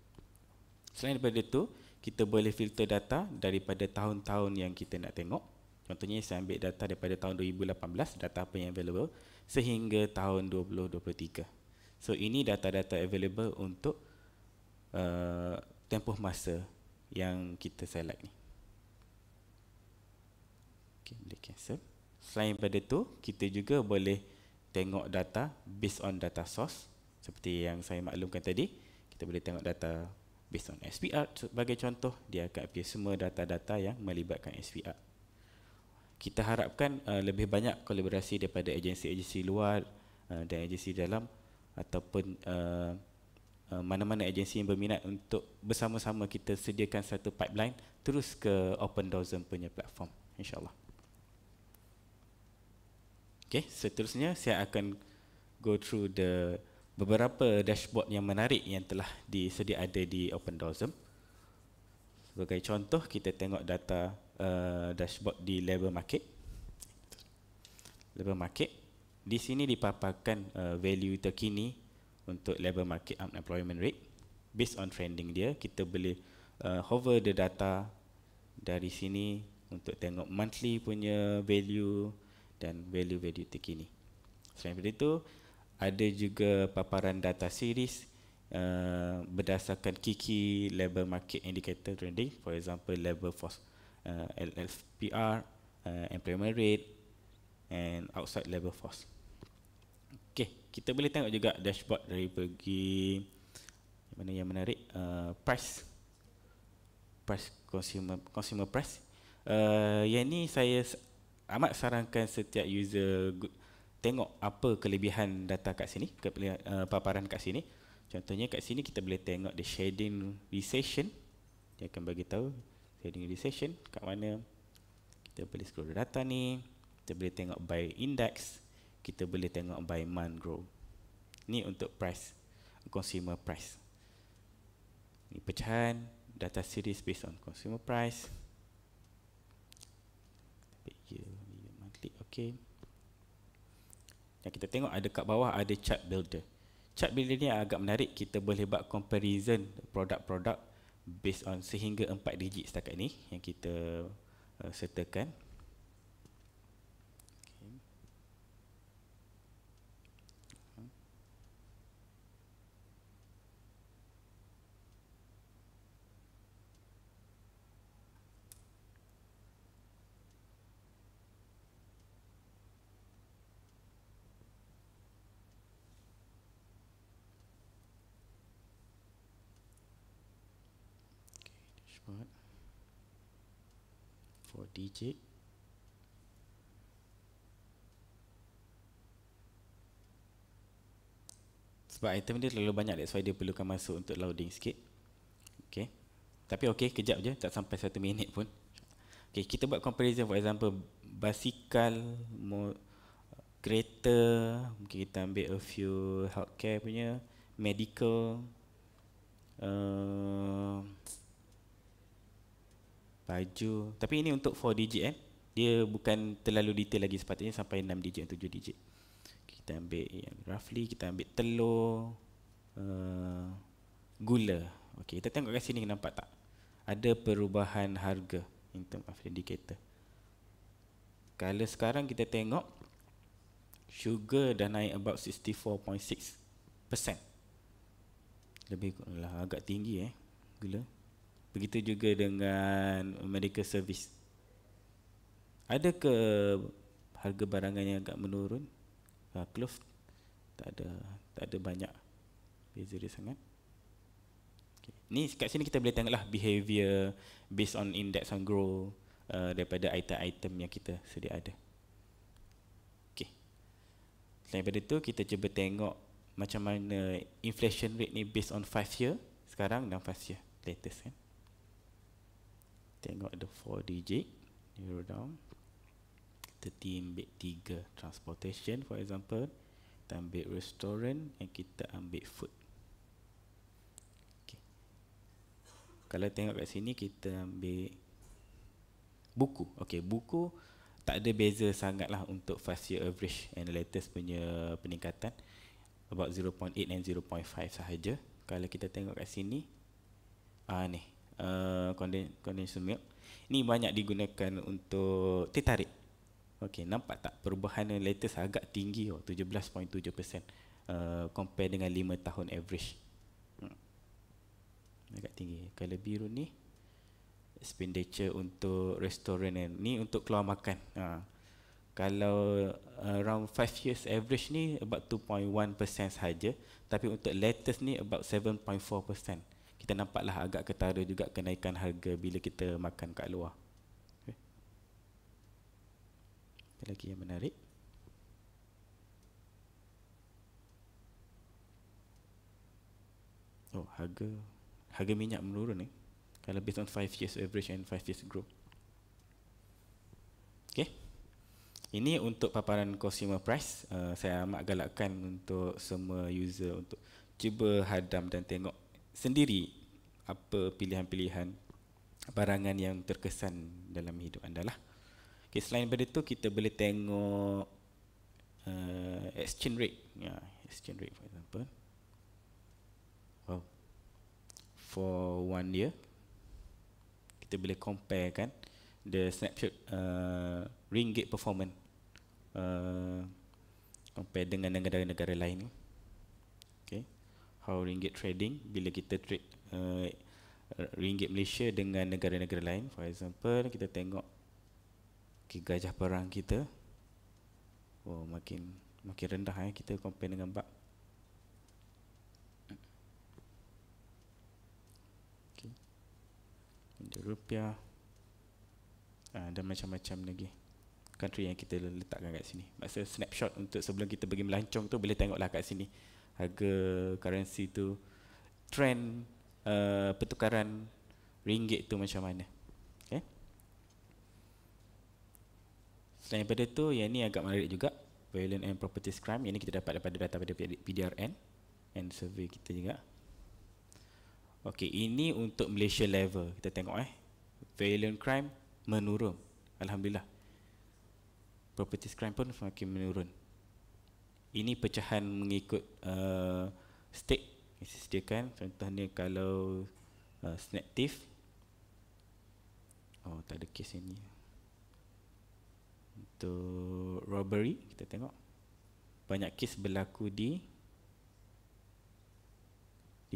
Selain daripada itu, kita boleh filter data daripada tahun-tahun yang kita nak tengok. Contohnya saya ambil data daripada tahun 2018, data apa yang available, sehingga tahun 2023. So ini data-data available untuk tempoh masa yang kita select ni. Okay, boleh cancel. Selain daripada itu, kita juga boleh tengok data based on data source. Seperti yang saya maklumkan tadi, kita boleh tengok data based on SPR sebagai contoh. Dia akan appear semua data-data yang melibatkan SPR. Kita harapkan lebih banyak kolaborasi daripada agensi-agensi luar dan agensi dalam, ataupun mana-mana agensi yang berminat untuk bersama-sama kita sediakan satu pipeline terus ke OpenDOSM punya platform, insyaAllah. Okay, seterusnya saya akan go through the beberapa dashboard yang menarik yang telah disedia ada di OpenDOSM. Sebagai contoh, kita tengok data dashboard di labor market. Labor market, Di sini dipaparkan value terkini untuk labor market unemployment rate. Based on trending dia, kita boleh hover the data dari sini untuk tengok monthly punya value dan value-value terkini. Selain daripada itu, ada juga paparan data series berdasarkan key labor market indicator trending, for example labor force, LFPR, employment rate and outside labor force. Okey, kita boleh tengok juga dashboard dari pergi mana yang menarik, price consumer price. Yang ni saya amat sarankan setiap user tengok apa kelebihan data kat sini, paparan kat sini. Contohnya kat sini kita boleh tengok the shading recession. Dia akan bagi tahu shading recession kat mana. Kita boleh scroll data ni, kita boleh tengok by index, kita boleh tengok by month growth. Ni untuk price, consumer price. Ni pecahan data series based on consumer price. Year monthly, okay. Dan kita tengok ada kat bawah ada chart builder. Chart builder ni agak menarik, kita boleh buat comparison produk-produk based on sehingga 4 digit setakat ni yang kita sertakan. Dashboard 4 digit. Sebab item dia terlalu banyak, that's why dia perlukan masuk untuk loading sikit. Okay. Tapi okay, kejap je, tak sampai 1 minit pun. Okay, kita buat comparison, for example basikal, kereta, mungkin kita ambil a few healthcare punya, medical, baju. Tapi ini untuk 4 digit dia bukan terlalu detail lagi, sepatutnya sampai 6 digit atau 7 digit. Kita ambil yang roughly, kita ambil telur, gula. Okey, kita tengok kat sini, nampak tak? Ada perubahan harga in term of indicator. Kalau sekarang kita tengok sugar dah naik about 64.6%. Lebih lah, agak tinggi gula. Begitu juga dengan medical service. Ada ke harga barangan yang agak menurun? Clothes tak ada banyak beza dia sangat. Okay. Ni kat sini kita boleh tengoklah behavior based on index on growth daripada item-item yang kita sedia ada. Okay. Selain daripada itu, kita cuba tengok macam mana inflation rate ni based on 5 year sekarang dan 5 year latest kan. Tengok the 4 digit, narrow down. Kita ambil 3 transportation for example, kita ambil restaurant dan kita ambil food. Okay. Kalau tengok kat sini kita ambil buku. Okay, buku tak ada beza sangat lah untuk 5 year average and latest punya peningkatan about 0.8 and 0.5 sahaja. Kalau kita tengok kat sini ni condensed milk ni banyak digunakan untuk teh tarik. Okey, nampak tak perubahan yang latest agak tinggi 17.7% compare dengan 5 tahun average. Agak tinggi. Kalau biru ni expenditure untuk restoran ni untuk keluar makan. Kalau around 5 years average ni about 2.1% sahaja, tapi untuk latest ni about 7.4%. Kita nampaklah agak ketara juga kenaikan harga bila kita makan kat luar. Apa lagi yang menarik? Harga minyak menurun kalau based on 5 years average and 5 years growth. Okay. Ini untuk paparan consumer price. Saya amat galakkan untuk semua user untuk cuba hadam dan tengok sendiri apa pilihan-pilihan barangan yang terkesan dalam hidup anda lah. Okay, selain daripada itu, kita boleh tengok exchange rate. Exchange rate for example. For 1 year, kita boleh compare kan the snapshot ringgit performance compare dengan negara-negara lain. Okay. How ringgit trading bila kita trade ringgit Malaysia dengan negara-negara lain. For example, kita tengok gajah perang kita, makin rendah kita compare dengan baht. Okay. Rupiah dan macam-macam lagi country yang kita letakkan kat sini. Maksudnya snapshot untuk sebelum kita pergi melancong tu, boleh tengoklah kat sini harga currency tu, trend pertukaran ringgit tu macam mana. Okay. Selain daripada tu, yang ni agak menarik juga, violent and properties crime. Yang ni kita dapat daripada data pada PDRN and survey kita juga. Okey, ini untuk Malaysia level. Kita tengok violent crime menurun, alhamdulillah. Properties crime pun semakin menurun. Ini pecahan mengikut state yang disediakan. Contohnya kalau snap thief, tak ada kes ini. Untuk robbery, kita tengok banyak kes berlaku di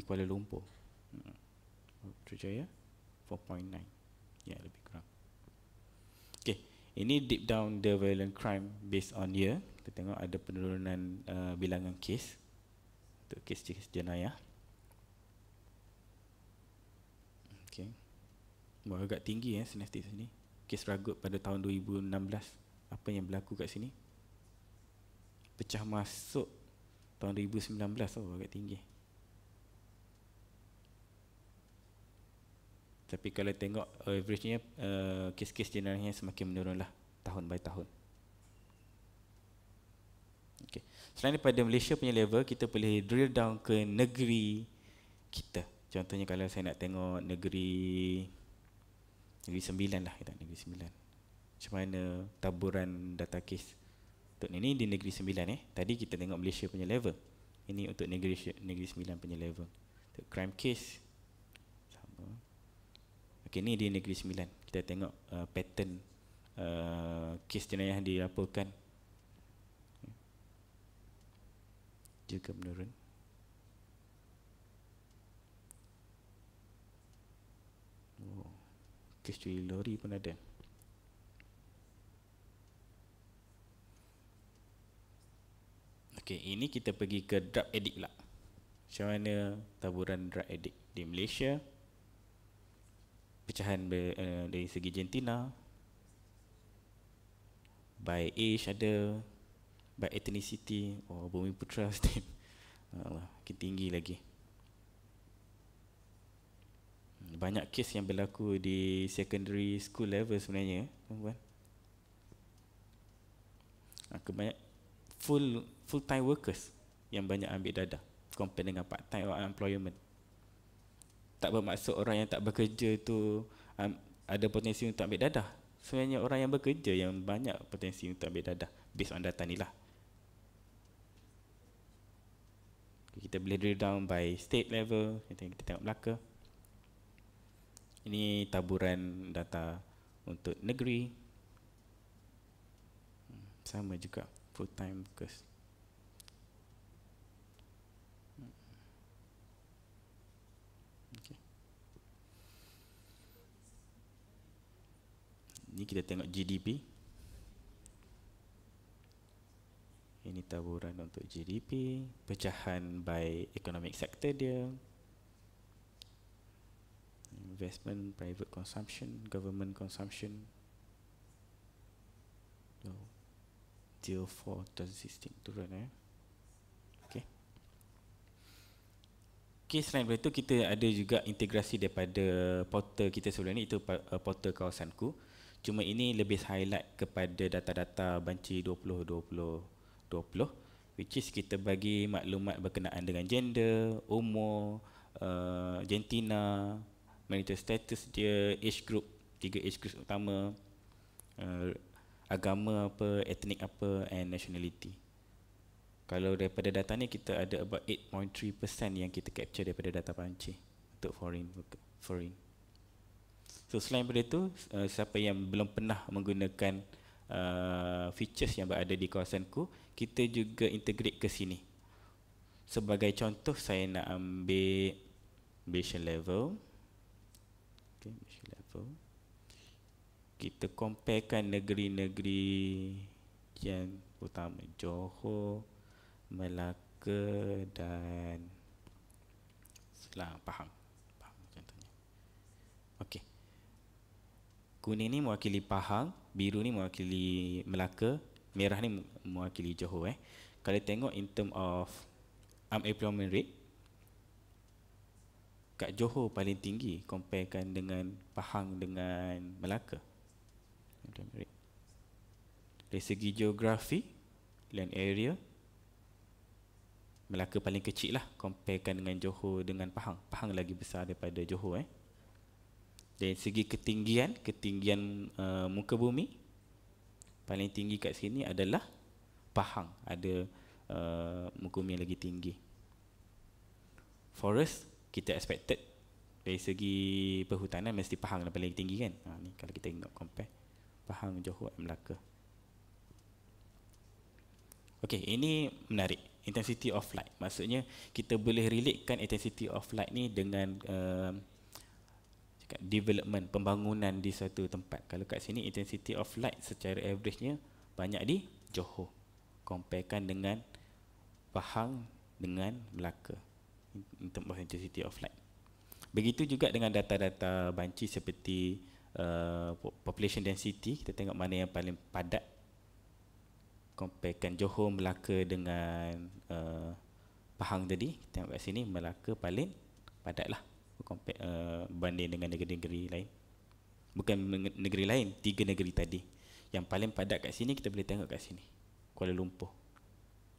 Kuala Lumpur. Putrajaya 4.9, ya, lebih kurang. Okay, ini deep down the violent crime based on year. Kita tengok ada penurunan bilangan kes untuk kes jenayah. Okay, agak tinggi statistik sini. Kes ragut pada tahun 2016. Apa yang berlaku kat sini? Pecah masuk tahun 2019, agak tinggi. Tapi kalau tengok average-nya, kes-kes jenayahnya semakin menurun lah tahun by tahun. Okay. Selain daripada Malaysia punya level, kita boleh drill down ke negeri kita. Contohnya kalau saya nak tengok negeri 9 lah, kita negeri 9. Macam mana taburan data kes untuk ini di negeri 9. Tadi kita tengok Malaysia punya level. Ini untuk negeri 9 punya level. Untuk crime case sama. Okey, ni di negeri 9. Kita tengok pattern kes jenayah dilaporkan juga menurun. Kes curi lori pun ada. Okey, ini kita pergi ke drug addict pula. Macam mana taburan drug addict di Malaysia? Pecahan dari segi jantina, by age ada, by ethnicity, Bumiputra state makin tinggi lagi. Banyak kes yang berlaku di secondary school level sebenarnya, tuan-tuan. Kebanyak full time workers yang banyak ambil dadah compare dengan part time employment. Tak bermaksud orang yang tak bekerja tu ada potensi untuk ambil dadah. Sebenarnya orang yang bekerja yang banyak potensi untuk ambil dadah based on data ni lah. Kita boleh drill down by state level. Kita tengok belakang. Ini taburan data untuk negeri. Sama juga, full time workers. Okay. Ini kita tengok GDP. Ini taburan untuk GDP, pecahan by economic sector dia. Investment, private consumption, government consumption. Deal for 2016 turun Okay. Okay, selain daripada itu kita ada juga integrasi daripada portal kita sebelum ni, itu portal Kawasanku. Cuma ini lebih highlight kepada data-data banci 2020, which is kita bagi maklumat berkenaan dengan gender, umur, jantina, marital status dia, age group, 3 age group utama, agama apa, etnik apa, and nationality. Kalau daripada data ni kita ada about 8.3% yang kita capture daripada data Perancis untuk foreign. So selain daripada itu, siapa yang belum pernah menggunakan features yang berada di kawasanku, kita juga integrate ke sini. Sebagai contoh, saya nak ambil Bayesian level. Okay, Bayesian level. Kita comparekan negeri-negeri yang utama, Johor, Melaka dan Pahang contohnya. Okey. Kuning ni mewakili Pahang, biru ni mewakili Melaka, merah ni mewakili Johor. Kalau tengok in term of unemployment rate, kat Johor paling tinggi comparekan dengan Pahang dengan Melaka. Dari segi geografi, land area, Melaka paling kecil lah comparekan dengan Johor dengan Pahang. Pahang lagi besar daripada Johor. Dari segi ketinggian muka bumi, paling tinggi kat sini adalah Pahang, ada muka bumi yang lagi tinggi. Forest, kita expected dari segi perhutanan mesti Pahang yang paling tinggi kan. Ni kalau kita tengok compare Pahang, Johor dan Melaka. Okey, ini menarik. Intensity of light. Maksudnya kita boleh relatekan intensity of light ni dengan development, pembangunan di suatu tempat. Kalau kat sini intensity of light secara average-nya banyak di Johor, comparekan dengan Pahang dengan Melaka in terms of intensity of light. Begitu juga dengan data-data banci seperti population density. Kita tengok mana yang paling padat, comparekan Johor, Melaka dengan Pahang tadi. Tengok kat sini Melaka paling padat lah banding dengan negeri-negeri lain. Bukan negeri lain, 3 negeri tadi. Yang paling padat kat sini kita boleh tengok kat sini, Kuala Lumpur.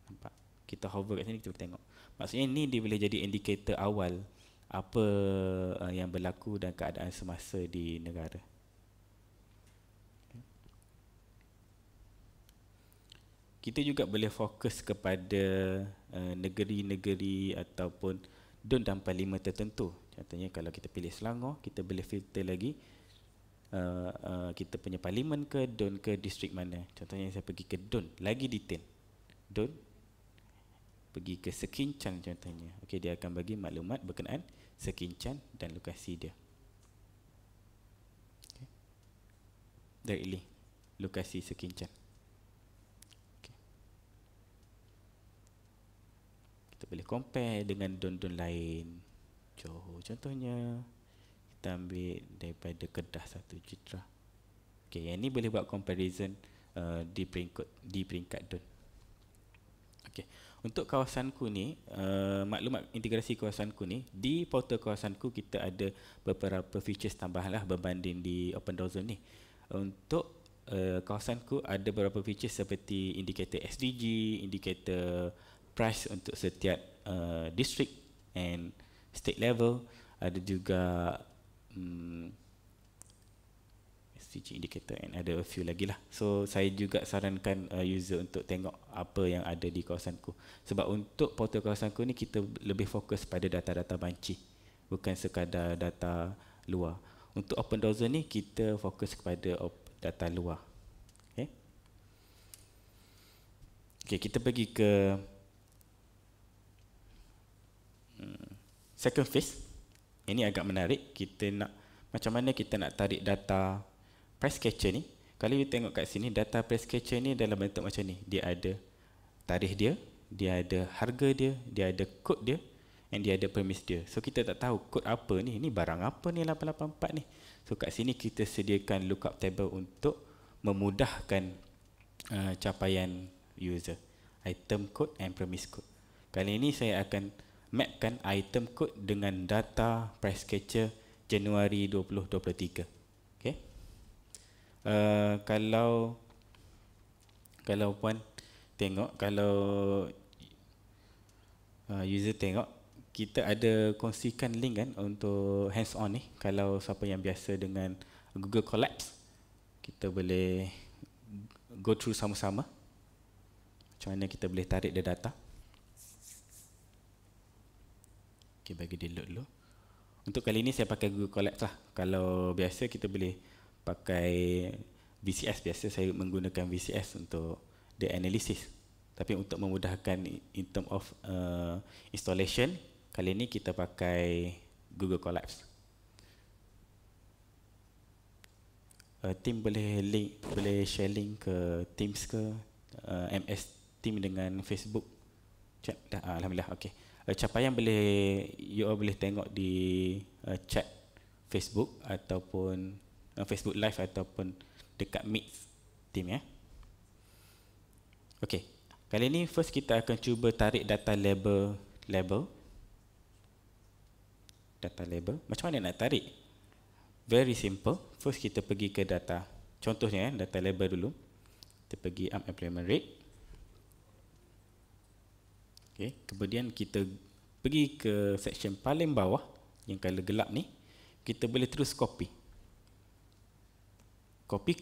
Nampak? Kita hover kat sini kita boleh tengok. Maksudnya ni dia boleh jadi indikator awal apa yang berlaku dan keadaan semasa di negara. Kita juga boleh fokus kepada negeri-negeri ataupun don dan parlimen tertentu. Contohnya kalau kita pilih Selangor, kita boleh filter lagi kita punya parlimen ke don ke distrik mana. Contohnya saya pergi ke don, lagi detail. Don pergi ke Sekincan contohnya. Okey, dia akan bagi maklumat berkenaan Sekincan dan lokasi dia. Okay. Directly lokasi Sekincan. Kita boleh compare dengan don-don lain. Johor contohnya, kita ambil daripada Kedah 1 Citra. Okey, yang ni boleh buat comparison di peringkat don. Okey, untuk kawasanku ni, maklumat integrasi kawasanku ni, di portal kawasanku kita ada beberapa features tambahan lah berbanding di OpenDOZM ni. Untuk kawasanku ada beberapa features seperti indikator SDG, indikator price untuk setiap district and state level. Ada juga SDG indicator and ada a few lagi lah. So saya juga sarankan user untuk tengok apa yang ada di kawasanku. Sebab untuk portal kawasanku ni kita lebih fokus pada data-data banci, bukan sekadar data luar. Untuk OpenDOZM ni kita fokus kepada data luar. Okay, kita pergi ke second phase. Ini agak menarik. Kita nak macam mana kita nak tarik data price catcher ni. Kalau you tengok kat sini, data price catcher ni dalam bentuk macam ni. Dia ada tarikh dia, dia ada harga dia, dia ada kod dia, and dia ada premise dia. So kita tak tahu kod apa ni, ni barang apa ni 884 ni. So kat sini kita sediakan lookup table untuk memudahkan capaian user. Item code and premise code. Kali ini saya akan mapkan item code dengan data price catcher Januari 2023. Okay. Kalau puan tengok, kalau user tengok, kita ada kongsikan link kan untuk hands on ni. Kalau siapa yang biasa dengan Google Colabs, kita boleh go through sama-sama. Macam mana kita boleh tarik the data. Okay, bagi dia load dulu. Untuk kali ini saya pakai Google Colapse lah. Kalau biasa kita boleh pakai VCS. Biasa saya menggunakan VCS untuk the analysis. Tapi untuk memudahkan in term of installation, kali ini kita pakai Google Colapse. Team boleh share link ke Teams ke MS Team dengan Facebook. Alhamdulillah, okey. Capaian you all boleh tengok di chat Facebook ataupun Facebook Live ataupun dekat Meet Team ya. Okey. Kali ini first kita akan cuba tarik data label. Data label. Macam mana nak tarik? Very simple. First kita pergi ke data. Contohnya data label dulu. Kita pergi unemployment rate. Okay. Kemudian kita pergi ke section paling bawah yang color gelap ni. Kita boleh terus copy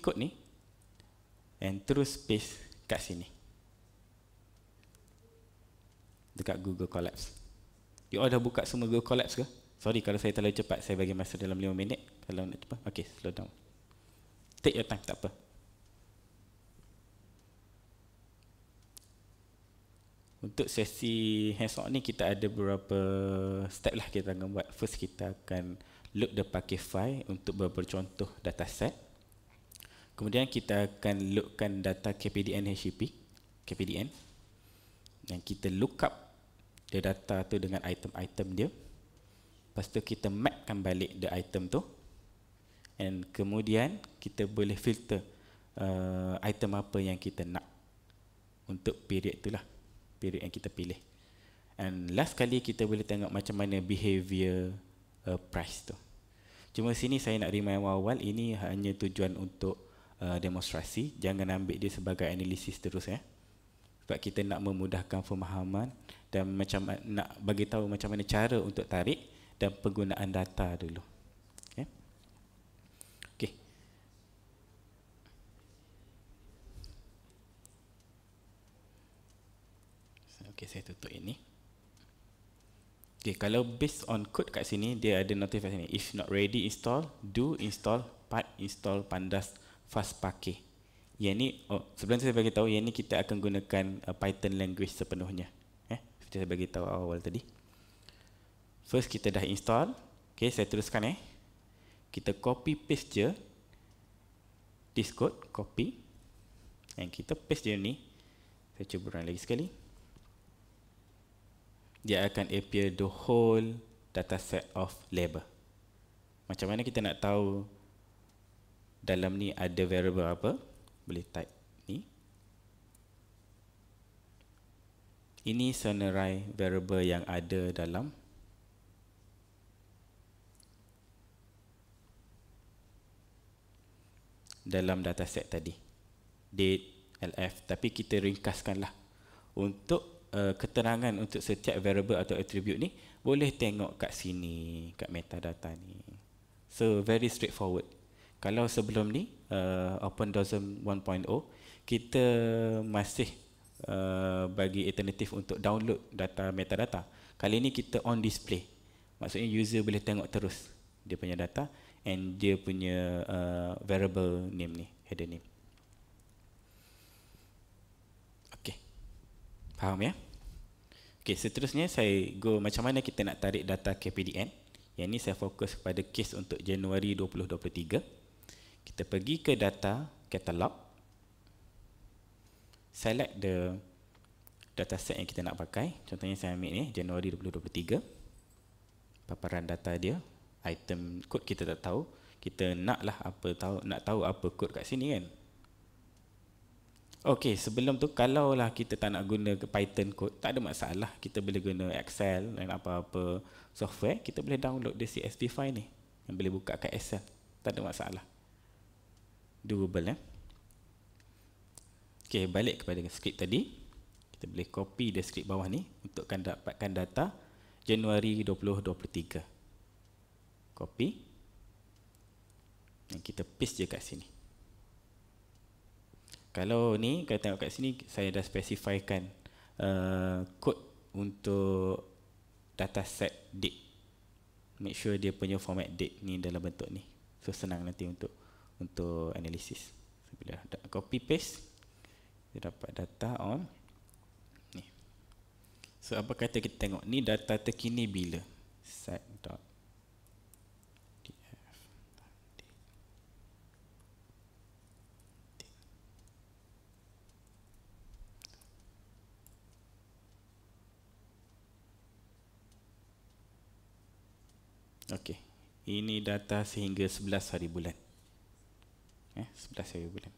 code ni and terus paste kat sini dekat Google Colapse. You all dah buka semua Google Colapse ke? Sorry kalau saya terlalu cepat. Saya bagi masa dalam 5 minit. Kalau nak cepat, okay, slow down. Take your time, tak apa. Untuk sesi hands-on ni kita ada beberapa step lah kita akan buat. First kita akan load the package file untuk beberapa contoh dataset. Kemudian kita akan loadkan data KPDN HCP, KPDN. Dan kita look up the data tu dengan item-item dia. Lepas tu kita mapkan balik the item tu. And kemudian kita boleh filter item apa yang kita nak untuk period tu lah. Period yang kita pilih. And last kali kita boleh tengok macam mana behavior price tu. Cuma sini saya nak remind awal-awal, ini hanya tujuan untuk demonstrasi. Jangan ambil dia sebagai analisis terus ya. Sebab kita nak memudahkan pemahaman dan nak bagi tahu macam mana cara untuk tarik dan penggunaan data dulu. Okay. Okay. Okay, saya tutup ini. Okay, kalau based on code kat sini, dia ada notification ni. If not ready install, do install part install pandas fast package. Yang ni, sebelum saya bagi tahu, yang ni kita akan gunakan Python language sepenuhnya. Seperti saya bagi tahu awal tadi. First kita dah install. Okay, saya teruskan Kita copy paste je this code, copy. Dan kita paste je ni. Saya cuba run lagi sekali. Dia akan appear the whole dataset of label. Macam mana kita nak tahu dalam ni ada variable apa? Boleh type ni. Ini senarai variable yang ada dalam dataset tadi. Date, LF. Tapi kita ringkaskanlah. Untuk keterangan untuk setiap variable atau attribute ni boleh tengok kat sini, kat metadata ni. So very straightforward. Kalau sebelum ni OpenDOSM 1.0 kita masih bagi alternatif untuk download data metadata. Kali ni kita on display. Maksudnya user boleh tengok terus dia punya data and dia punya variable name ni, header name. Okey. Faham ya? Okey, seterusnya saya go macam mana kita nak tarik data KPDN. Yang ni saya fokus kepada case untuk Januari 2023. Kita pergi ke data catalog. Select the dataset yang kita nak pakai. Contohnya saya ambil ni Januari 2023. Paparan data dia, item kod kita tak tahu. Kita nak tahu apa kod kat sini kan. Okey, sebelum tu kalaulah kita tak nak guna Python code, tak ada masalah. Kita boleh guna Excel dan apa-apa software, kita boleh download the CSV file ni yang boleh buka kat Excel. Tak ada masalah. Doable Okey, balik kepada skrip tadi. Kita boleh copy the skrip bawah ni untuk dapatkan data Januari 2023. Copy. Dan kita paste je kat sini. Kalau ni, kalau tengok kat sini, saya dah spesifikan kod untuk dataset date. Make sure dia punya format date ni dalam bentuk ni. So senang nanti untuk analisis. So, bila copy paste, dia dapat data on ni. So apa kata kita tengok ni data terkini bila? Set.df. Okey. Ini data sehingga 11 hari bulan. 11 hari bulan.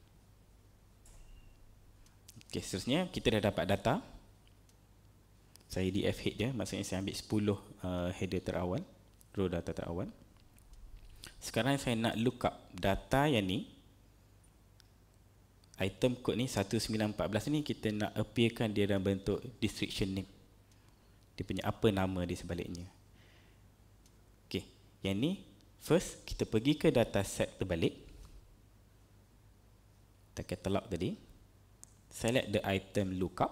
Okey, seterusnya kita dah dapat data. Saya df head dia, maksudnya saya ambil 10 header terawal, row data terawal. Sekarang saya nak lookup data yang ni. Item code ni 1914 ni kita nak appearkan dia dalam bentuk description name. Dia punya apa nama di sebaliknya. Okey, yang ni first kita pergi ke data set terbalik. Kita catalog tadi. Select the item lookup.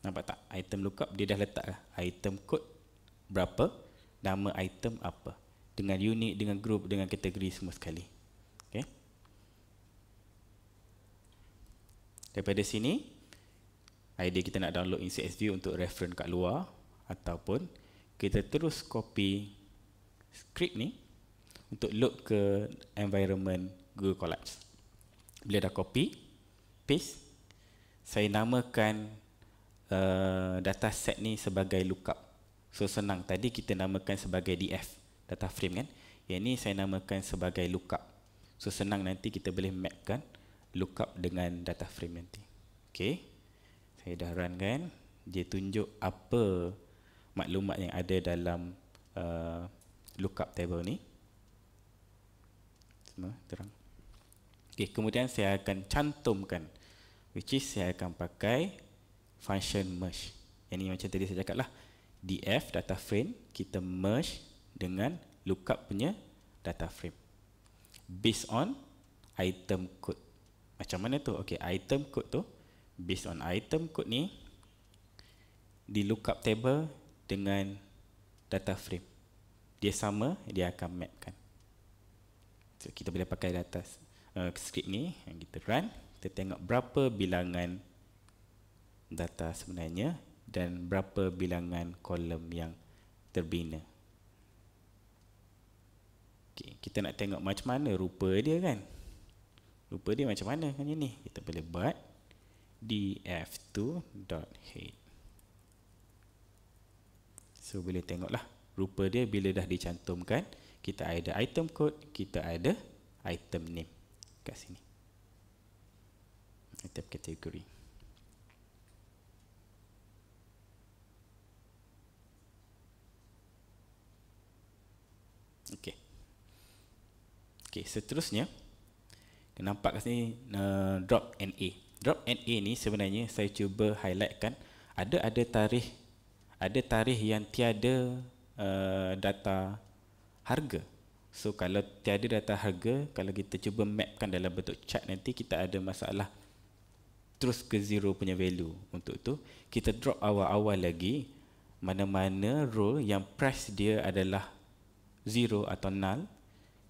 Nampak tak? Item lookup dia dah letak item code berapa, nama item apa, dengan unit, dengan group, dengan kategori semua sekali. Okey. Daripada sini, idea kita nak download in CSV untuk reference kat luar, ataupun kita terus copy script ni untuk load ke environment Google Colabs. Bila dah copy, paste, saya namakan data set ni sebagai lookup. So senang, tadi kita namakan sebagai DF, data frame kan. Yang ni saya namakan sebagai lookup. So senang nanti kita boleh mapkan lookup dengan data frame nanti. Okay, saya dah run kan. Dia tunjuk apa maklumat yang ada dalam lookup table ni. Semua terang. Okay, kemudian saya akan cantumkan, which is saya akan pakai function merge. Yang ni macam tadi saya cakap lah, df data frame, kita merge dengan lookup punya data frame based on item code. Macam mana tu? Okay, item code tu based on item code ni di lookup table dengan data frame. Dia sama, dia akan mapkan. So kita boleh pakai data script ni yang kita run. Kita tengok berapa bilangan data sebenarnya dan berapa bilangan kolom yang terbina. Okay, kita nak tengok macam mana rupa dia kan. Rupa dia macam mana kan ni. Kita boleh buat df2.head. So boleh tengoklah rupa dia bila dah dicantumkan. Kita ada item code, kita ada item name kat sini. Item kategori. Okey. Okey, seterusnya nampak kat sini drop NA. Drop NA ni sebenarnya saya cuba highlightkan ada tarikh yang tiada data harga. So kalau tiada data harga, kalau kita cuba mapkan dalam bentuk chart nanti kita ada masalah terus ke zero punya value. Untuk tu kita drop awal-awal lagi mana-mana row yang price dia adalah zero atau null,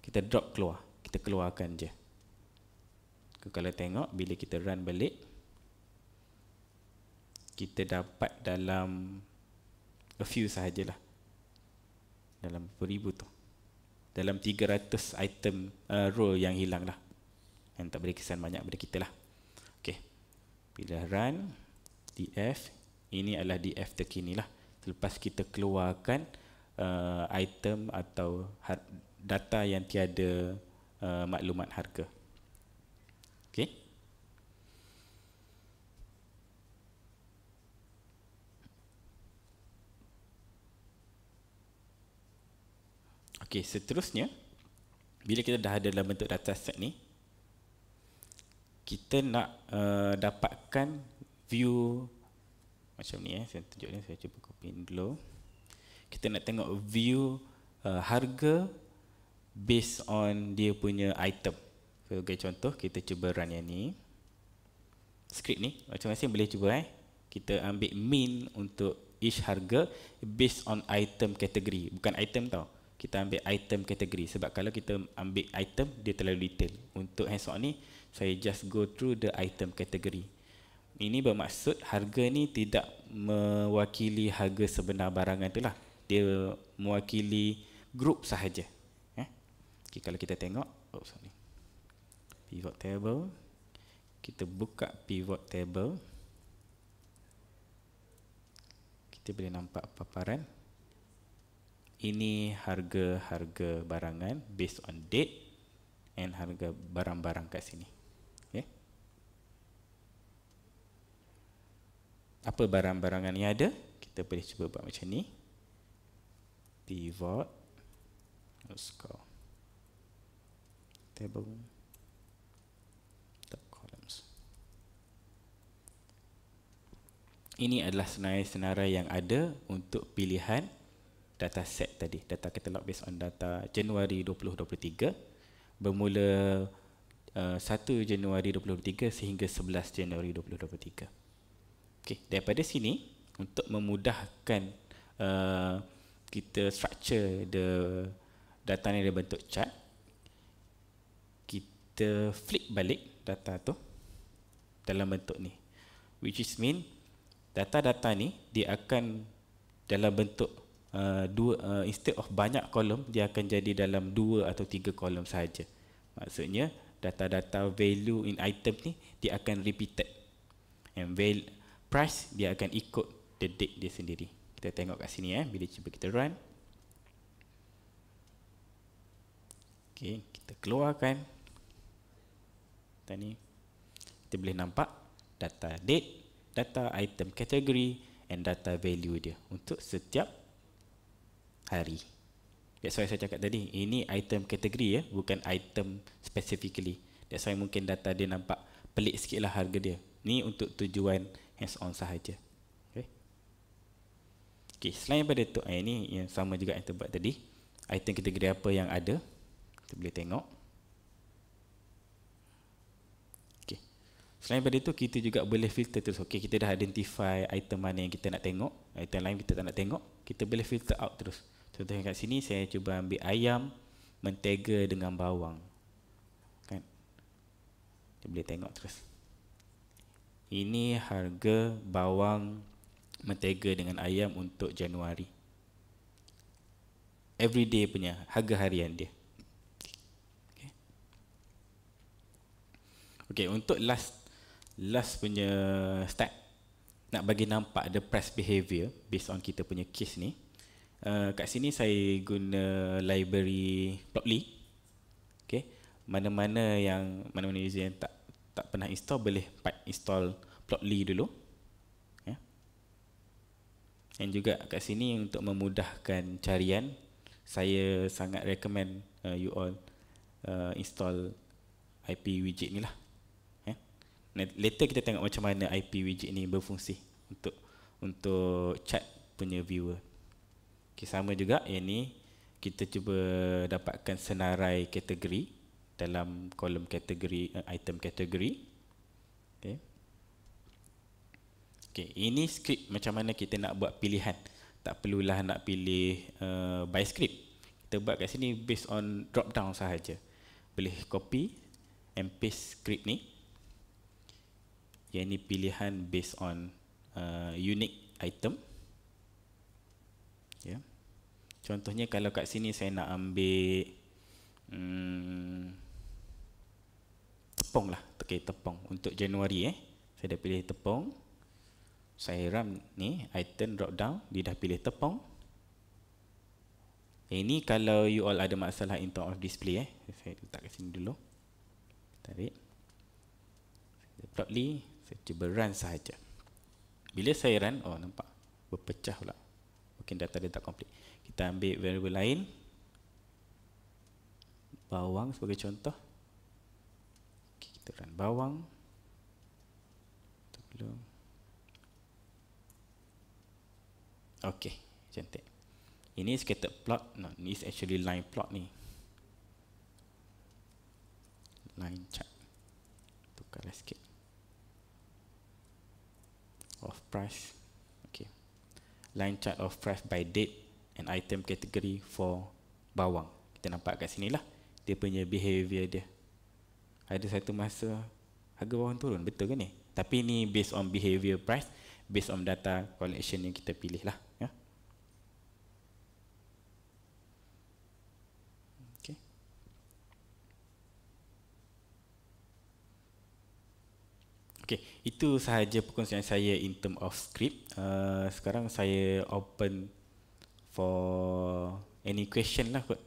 kita drop keluar, kita keluarkan je. Kalau tengok bila kita run balik, kita dapat dalam a few sahajalah, dalam beribu tu, dalam 300 item row yang hilang lah, yang tak beri kesan banyak pada kita lah. Okay, bila run df, ini adalah df terkini lah, selepas kita keluarkan item atau data yang tiada maklumat harga. Okay. Okay, seterusnya bila kita dah ada dalam bentuk dataset ni, kita nak dapatkan view macam ni. Saya tunjuk ni, saya cuba copy dulu. Kita nak tengok view harga based on dia punya item. Sebagai contoh, kita cuba run yang ni. Skrip ni, macam-macam boleh cuba Kita ambil min untuk each harga based on item kategori. Bukan item tau. Kita ambil item kategori. Sebab kalau kita ambil item, dia terlalu detail. Untuk hands-on ni, saya just go through the item kategori. Ini bermaksud harga ni tidak mewakili harga sebenar barangan tu lah. Dia mewakili grup sahaja. Okay, kalau kita tengok, pivot table. Kita buka pivot table. Kita boleh nampak paparan. Ini harga-harga barangan based on date and harga barang-barang kat sini. Okay. Apa barang-barangan yang ada? Kita boleh cuba buat macam ni. Pivot. Let's go. Table. Ini adalah senarai-senarai yang ada untuk pilihan data set tadi. Data katalog based on data Januari 2023 bermula 1 Januari 2023 sehingga 11 Januari 2023. Okay, daripada sini untuk memudahkan kita structure data ni dalam bentuk chart, kita flip balik data tu dalam bentuk ni, which is mean data-data ni dia akan dalam bentuk instead of banyak kolom, dia akan jadi dalam 2 atau 3 kolom sahaja. Maksudnya data-data value in item ni dia akan repeated, and price dia akan ikut the date dia sendiri. Kita tengok kat sini bila cuba kita run. Okay, kita keluarkan ni. Kita boleh nampak data date, data item category and data value dia untuk setiap hari. That's why saya cakap tadi, ini item category bukan item specifically. That's why mungkin data dia nampak pelik sikit lah harga dia. Ni untuk tujuan hands on sahaja. Okay, selain daripada tu, ini yang sama juga yang kita buat tadi. Item kategori apa yang ada, kita boleh tengok. Selain daripada itu, kita juga boleh filter terus. Okay, kita dah identify item mana yang kita nak tengok, item lain kita tak nak tengok, kita boleh filter out terus. Contohnya kat sini saya cuba ambil ayam, mentega dengan bawang. Kan? Kita boleh tengok terus. Ini harga bawang, mentega dengan ayam untuk Januari. Everyday punya harga harian dia. Okay, untuk last punya step, nak bagi nampak the price behavior based on kita punya case ni, kat sini saya guna library Plotly. Okay, mana-mana user yang tak pernah install, boleh install Plotly dulu. Dan juga kat sini untuk memudahkan carian, saya sangat recommend you all install IP widget ni lah. Later kita tengok macam mana IP widget ni berfungsi untuk chat punya viewer. Okay, sama juga yang ni kita cuba dapatkan senarai kategori dalam kolom kategori, item kategori. Okay, ini skrip macam mana kita nak buat pilihan. Tak perlulah nak pilih by script. Kita buat kat sini based on drop down sahaja. Boleh copy and paste script ni. Yang ini pilihan based on unique item. Contohnya kalau kat sini saya nak ambil tepung lah. Okay, tepung untuk Januari saya dah pilih tepung. Saya run ni item drop down, dia dah pilih tepung. Ini kalau you all ada masalah in term of display saya letak kat sini dulu. Tarik. Plotly, saya cuba run sahaja. Bila saya run, nampak berpecah pula. Mungkin data dia tak complete. Kita ambil variable lain, bawang sebagai contoh. Okay, kita run bawang. Okay, cantik. Ini scattered plot. No, ini is actually line plot ni. line chart. Tukarlah sikit. Of price. Okay. Line chart of price by date and item category for bawang. Kita nampak kat sini lah dia punya behavior dia. Ada satu masa harga bawang turun, betul ke ni? Tapi ni based on behavior price, based on data collection yang kita pilih lah, ya. Okay. Okay, itu sahaja perkongsian saya in term of script. Sekarang saya open for any question lah kot.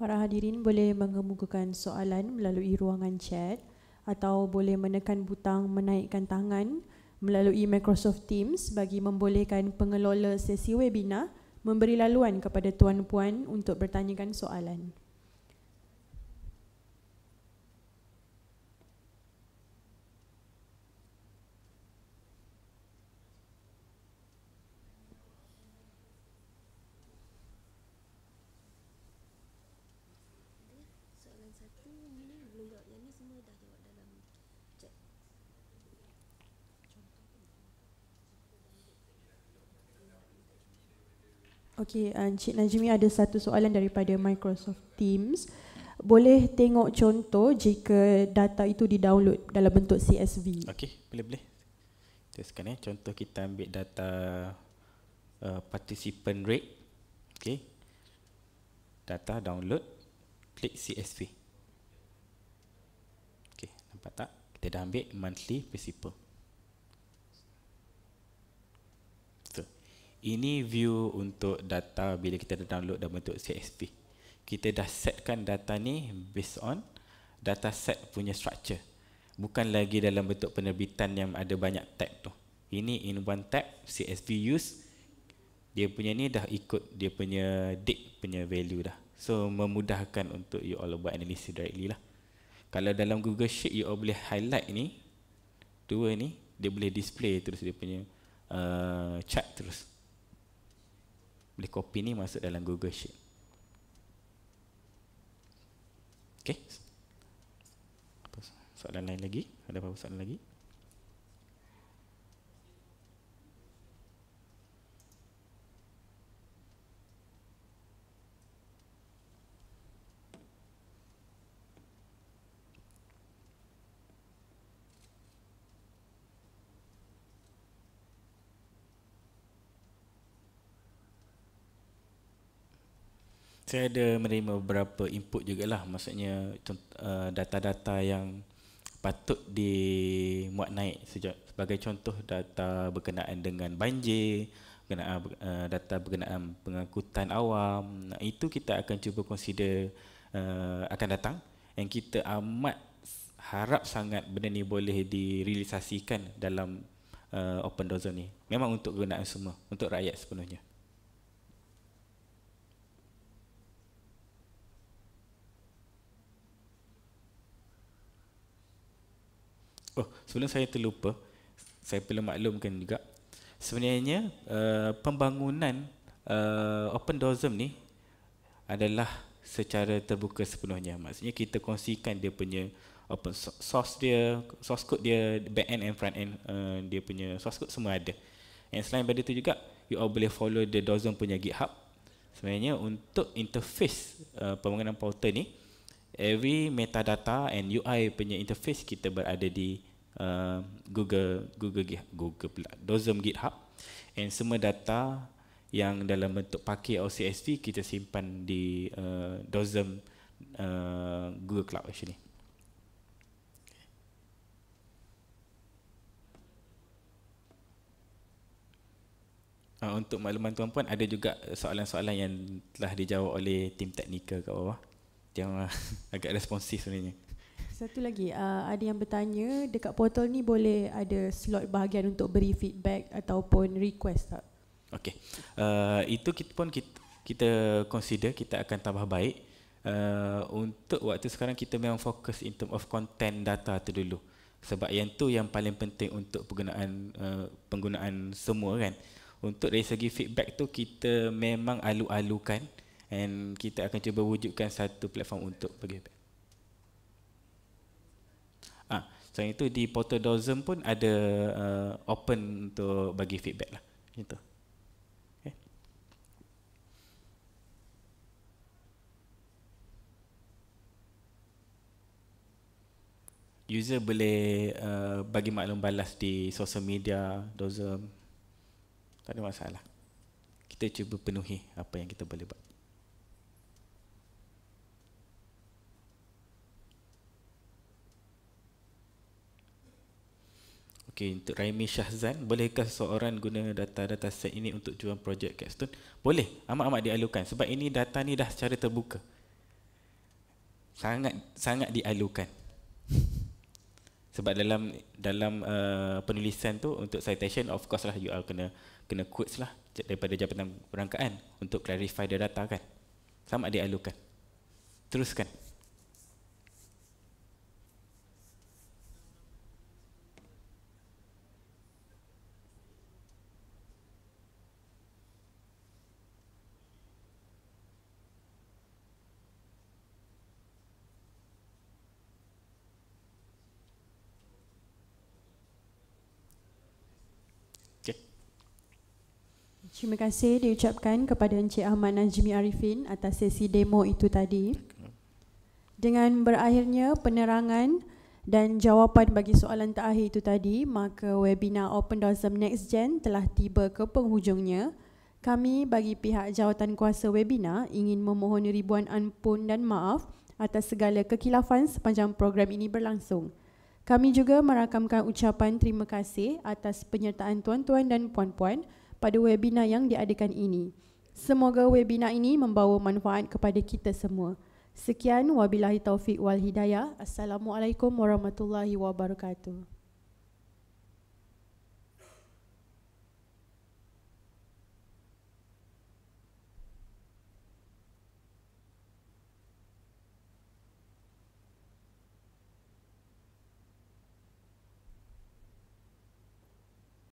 Para hadirin boleh mengemukakan soalan melalui ruangan chat atau boleh menekan butang menaikkan tangan melalui Microsoft Teams bagi membolehkan pengelola sesi webinar memberi laluan kepada tuan-puan untuk bertanyakan soalan. Okey, Encik Najmi ada satu soalan daripada Microsoft Teams. Boleh tengok contoh jika data itu di-download dalam bentuk CSV? Okey, boleh-boleh. Teruskan contoh kita ambil data participant rate. Okey. Data download, klik CSV. Okey, nampak tak? Kita dah ambil monthly principal. Ini view untuk data bila kita dah download dalam bentuk CSV. Kita dah setkan data ni based on data set punya structure. Bukan lagi dalam bentuk penerbitan yang ada banyak tab tu. Ini in one tab, CSV use. Dia punya ni dah ikut dia punya date punya value dah. So memudahkan untuk you all buat analisis directly lah. Kalau dalam Google Sheet you all boleh highlight ni, dua ni, dia boleh display terus dia punya chart terus. Boleh copy ni masuk dalam Google Sheet. Okay. Soalan lain lagi? Ada apa-apa soalan lagi? Saya ada menerima beberapa input jugalah, maksudnya data-data yang patut dimuat naik. Sebagai contoh data berkenaan dengan banjir, data berkenaan pengangkutan awam. Itu kita akan cuba consider akan datang, yang kita amat harap sangat benda ni boleh direalisasikan dalam Open Dozen ni. Memang untuk kegunaan semua, untuk rakyat sepenuhnya. Oh, sebelum saya terlupa, saya perlu maklumkan juga, sebenarnya pembangunan Open Dozen ni adalah secara terbuka sepenuhnya. Maksudnya kita kongsikan dia punya open source dia, source code dia, back end and front end dia punya source code semua ada. And selain daripada itu juga, you all boleh follow the Dozen punya GitHub. Sebenarnya untuk interface pembangunan portal ni, every metadata and UI punya interface kita berada di Google Dozen GitHub, and semua data yang dalam bentuk paket atau CSV kita simpan di Dozen Google Cloud actually. Untuk makluman tuan-puan, ada juga soalan-soalan yang telah dijawab oleh tim teknikal kat bawah yang agak responsif sebenarnya. Satu lagi, ada yang bertanya dekat portal ni boleh ada slot bahagian untuk beri feedback ataupun request tak? Okey, itu kita consider kita akan tambah baik untuk waktu sekarang kita memang fokus in term of content data tu dulu. Sebab yang tu yang paling penting untuk penggunaan semua kan. Untuk dari segi feedback tu kita memang alu-alukan, and kita akan cuba wujudkan satu platform untuk bagi feedback. Selain itu di portal DOSM pun ada open untuk bagi feedback lah. Gitu. Okay. User boleh bagi maklum balas di sosial media DOSM. Tak ada masalah. Kita cuba penuhi apa yang kita boleh buat. Okey, untuk Raimi Syahzan, bolehkah seseorang guna data-data set ini untuk jual projek Capstone? Boleh, amat-amat dialukan sebab ini data ni dah secara terbuka. Sangat dialukan. Sebab dalam penulisan tu untuk citation, of course lah you all kena quotes lah daripada Jabatan Perangkaan untuk clarify the data kan. Sangat dialukan. Teruskan. Terima kasih diucapkan kepada Encik Ahmad Najmi Arifin atas sesi demo itu tadi. Dengan berakhirnya penerangan dan jawapan bagi soalan terakhir itu tadi, maka webinar Open DOSM Next Gen telah tiba ke penghujungnya. Kami bagi pihak jawatan kuasa webinar ingin memohon ribuan ampun dan maaf atas segala kekilafan sepanjang program ini berlangsung. Kami juga merakamkan ucapan terima kasih atas penyertaan tuan-tuan dan puan-puan pada webinar yang diadakan ini. Semoga webinar ini membawa manfaat kepada kita semua. Sekian, wabillahi taufik wal hidayah. Assalamualaikum warahmatullahi wabarakatuh.